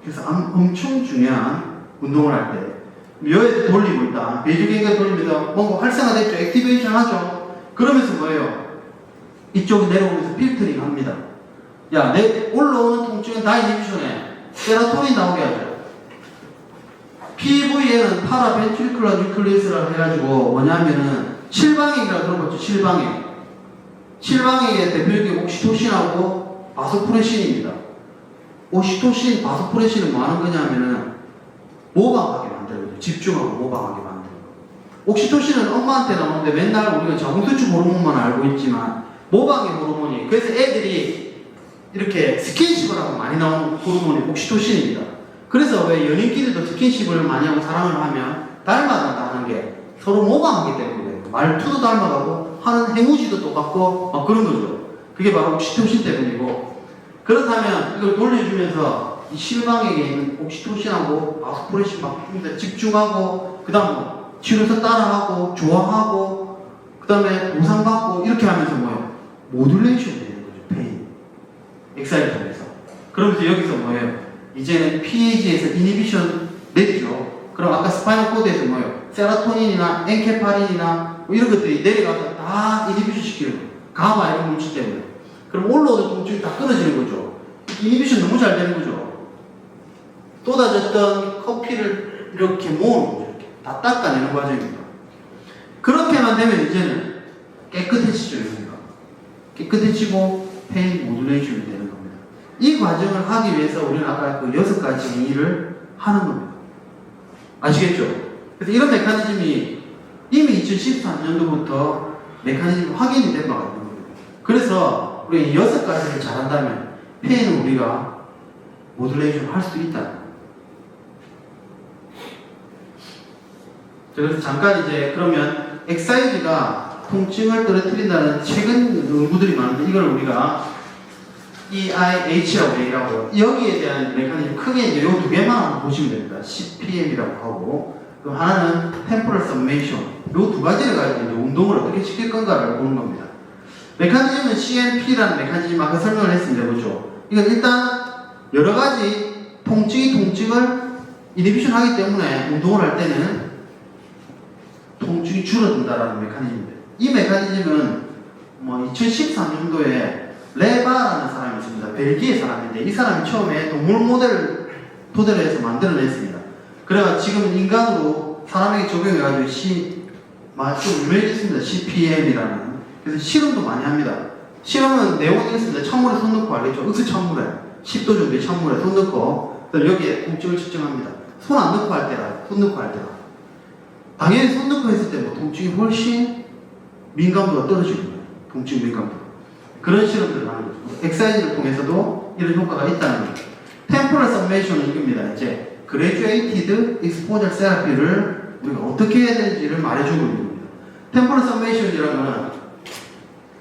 그래서 엄청 중요한 운동을 할 때 여기에 돌리고 있다. 베이즐 갱글 돌리면서 뭔가 활성화됐죠. 액티베이션 하죠. 그러면서 뭐예요? 이쪽에 내려오면서 필터링 합니다. 야, 내 올라오는 통증은 다 이니비션에 세로토닌 나오게 하죠. PV에는 파라벤트리큘러 뉴클리어스라고 해가지고 뭐냐면은 실방액이라고 들어봤죠. 실방액의 대표적인 옥시토신하고 바소프레신입니다. 옥시토신, 바소프레신은 뭐 하는 거냐면은 모방하게 만들거든요. 집중하고 모방하게 만들고. 옥시토신은 엄마한테 나오는데 맨날 우리가 자궁수축 호르몬만 알고 있지만 모방의 호르몬이 그래서 애들이 이렇게 스킨십을 하고 많이 나오는 호르몬이 옥시토신입니다. 그래서 왜 연인끼리도 스킨십을 많이 하고 사랑을 하면 닮아간다는 게 서로 모방하기 때문에 말투도 닮아가고 하는 행위지도 똑같고 막 그런 거죠. 그게 바로 옥시토신 때문이고 그렇다면 이걸 돌려주면서 이 실방에게 있는 옥시토신하고 바소프레신 막 집중하고 그 다음 치료서 따라하고 좋아하고 그 다음에 보상받고 이렇게 하면서 뭐예요? 모듈레이션이 되는 거죠. 페인 엑사이트에서 그러면서 여기서 뭐예요? 이제는 PAG에서 이니비션 내리죠. 그럼 아까 스파이널 코드에서 뭐예요? 세로토닌이나 엔케파린이나 뭐 이런 것들이 내려가서 다 이니비션 시키는 거예요. 가마 이런 물질 때문에. 그럼 올라오는 통증이 다 끊어지는 거죠. 이니비션 너무 잘 되는 거죠. 쏟아졌던 커피를 이렇게 모으는 거죠. 이렇게 다 닦아내는 과정입니다. 그렇게만 되면 이제는 깨끗해지죠. 여기가. 깨끗해지고 페인 모듈레이션이 되는 겁니다. 이 과정을 하기 위해서 우리는 아까 그 6가지 일을 하는 겁니다. 아시겠죠? 그래서 이런 메커니즘이 이미 2014년도부터 메커니즘이 확인이 된 바가 있는 겁니다. 그래서 우리가 이 6가지를 잘한다면 페인은 우리가 모듈레이션 할 수 있다. 그래서 잠깐 이제 그러면 엑사이즈가 통증을 떨어뜨린다는 최근 연구들이 많은데 이걸 우리가 EIH라고 얘기하고요. 여기에 대한 메커니즘 크게 이제 요 두 개만 보시면 됩니다. CPM이라고 하고 또 하나는 Temporal Summation. 요 두 가지를 가지고 이제 운동을 어떻게 시킬 건가를 보는 겁니다. 메커니즘은 CMP라는 메커니즘 아까 설명을 했습니다. 그렇죠? 이건 일단 여러 가지 통증을 이니비션 하기 때문에 운동을 할 때는 통증이 줄어든다라는 메커니즘입니다. 이 메커니즘은 뭐 2013년도에 레바라는 사람이 있습니다. 벨기에 사람인데 이 사람이 처음에 동물 모델을 토대로 해서 만들어냈습니다. 그래가 지금 인간으로 사람에게 적용해가지고 좀 유명해졌습니다. CPM이라는. 그래서 실험도 많이 합니다. 실험은 내용이 있습니다. 찬물에 손 넣고 알겠죠? 윽스 찬물에 10도 정도의 찬물에 손 넣고 여기에 통증을 측정합니다. 손 안 넣고 할 때라, 손 넣고 할 때라. 당연히 손 넣고 했을 때 뭐 통증이 훨씬 민감도가 떨어지는 거예요. 통증 민감도. 그런 실험들을 하는 거죠. 엑사이즈를 통해서도 이런 효과가 있다는 거죠. 템포럴 서메이션은 이겁니다. 이제 그레듀에이티드 익스포저 세라피를 우리가 어떻게 해야 되는지를 말해주고 있는 겁니다. 템포럴 서메이션이라는 거는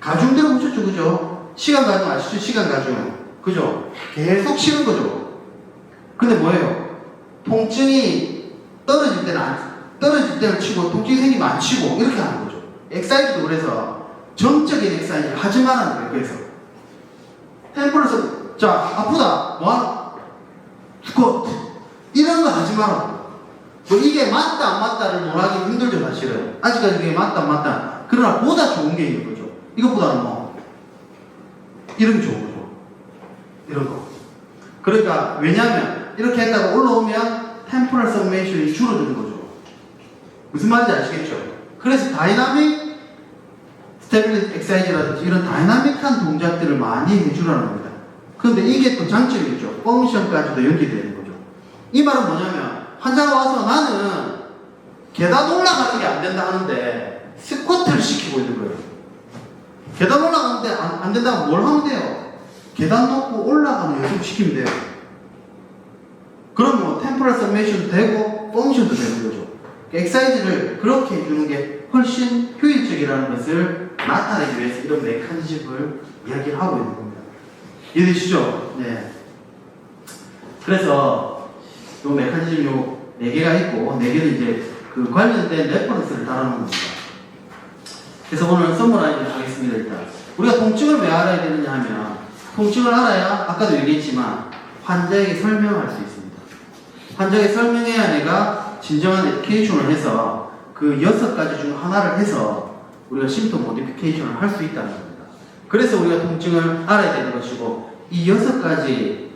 가중 들어보셨죠, 그죠? 시간 가중 아시죠? 시간 가중, 그죠? 계속 치는 거죠. 근데 뭐예요? 통증이 떨어질 때는 치고 통증이 생기면 안 치고 이렇게 하는 거죠. 엑사이즈도 그래서 정적인 엑사이즈를 하지 말라는 거예요. 그래서 템포럴서 자 아프다 뭐하노? 스쿼트 이런 거 하지 말라고. 뭐 이게 맞다 안 맞다를 논하기 힘들죠 사실은. 아직까지 이게 맞다 안 맞다. 그러나 보다 좋은 게 있는 거죠. 이것보다는 뭐 이런 게 좋은 거죠. 이런 거. 그러니까 왜냐하면 이렇게 했다가 올라오면 템포럴 서메이션이 줄어드는 거죠. 무슨 말인지 아시겠죠? 그래서 다이나믹 스테빌리티 엑사이즈라든지 이런 다이나믹한 동작들을 많이 해주라는 겁니다. 그런데 이게 또 장점이 있죠. 펑션까지도 연기되는 거죠. 이 말은 뭐냐면 환자가 와서 나는 계단 올라가는 게 안 된다 하는데 스쿼트를 시키고 있는 거예요. 계단 올라가는데 안 된다고 뭘 하면 돼요? 계단 놓고 올라가는 연습 시키면 돼요. 그러면 템포럴 서메이션도 되고 펑션도 되는 거죠. 엑사이즈를 그렇게 해주는 게 훨씬 효율적이라는 것을 나타내기 위해서 이런 메커니즘을 이야기를 하고 있는 겁니다. 이해되시죠? 네. 그래서 요 메커니즘 요 4개가 있고 4개는 이제 그 관련된 레퍼런스를 다루는 겁니다. 그래서 오늘 서머라이즈를 하겠습니다. 일단 우리가 통증을 왜 알아야 되느냐 하면 통증을 알아야 아까도 얘기했지만 환자에게 설명할 수 있습니다. 환자에게 설명해야 내가 진정한 에듀케이션을 해서 그 6가지 중 하나를 해서 우리가 심토 모디피케이션을 할 수 있다는 겁니다. 그래서 우리가 통증을 알아야 되는 것이고 이 6가지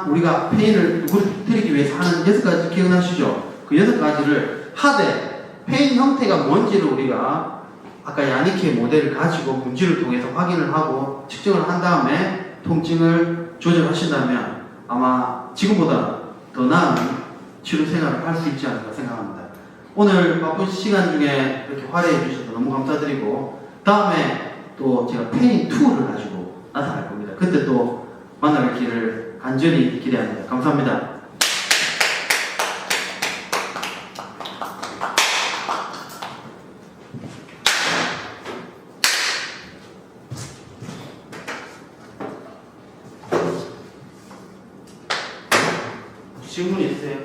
우리가 페인을 드리기 위해서 하는 6가지 기억나시죠? 그 6가지를 하되 페인 형태가 뭔지를 우리가 아까 야니키의 모델을 가지고 문지를 통해서 확인을 하고 측정을 한 다음에 통증을 조절하신다면 아마 지금보다 더 나은 치료 생활을 할 수 있지 않을까 생각합니다. 오늘 바쁜 시간 중에 이렇게 활약해 주셔서 너무 감사드리고 다음에 또 제가 페인 투어를 가지고 나타날 겁니다. 그때 또 만나뵙기를 간절히 기대합니다. 감사합니다. 질문 있으세요?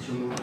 질문.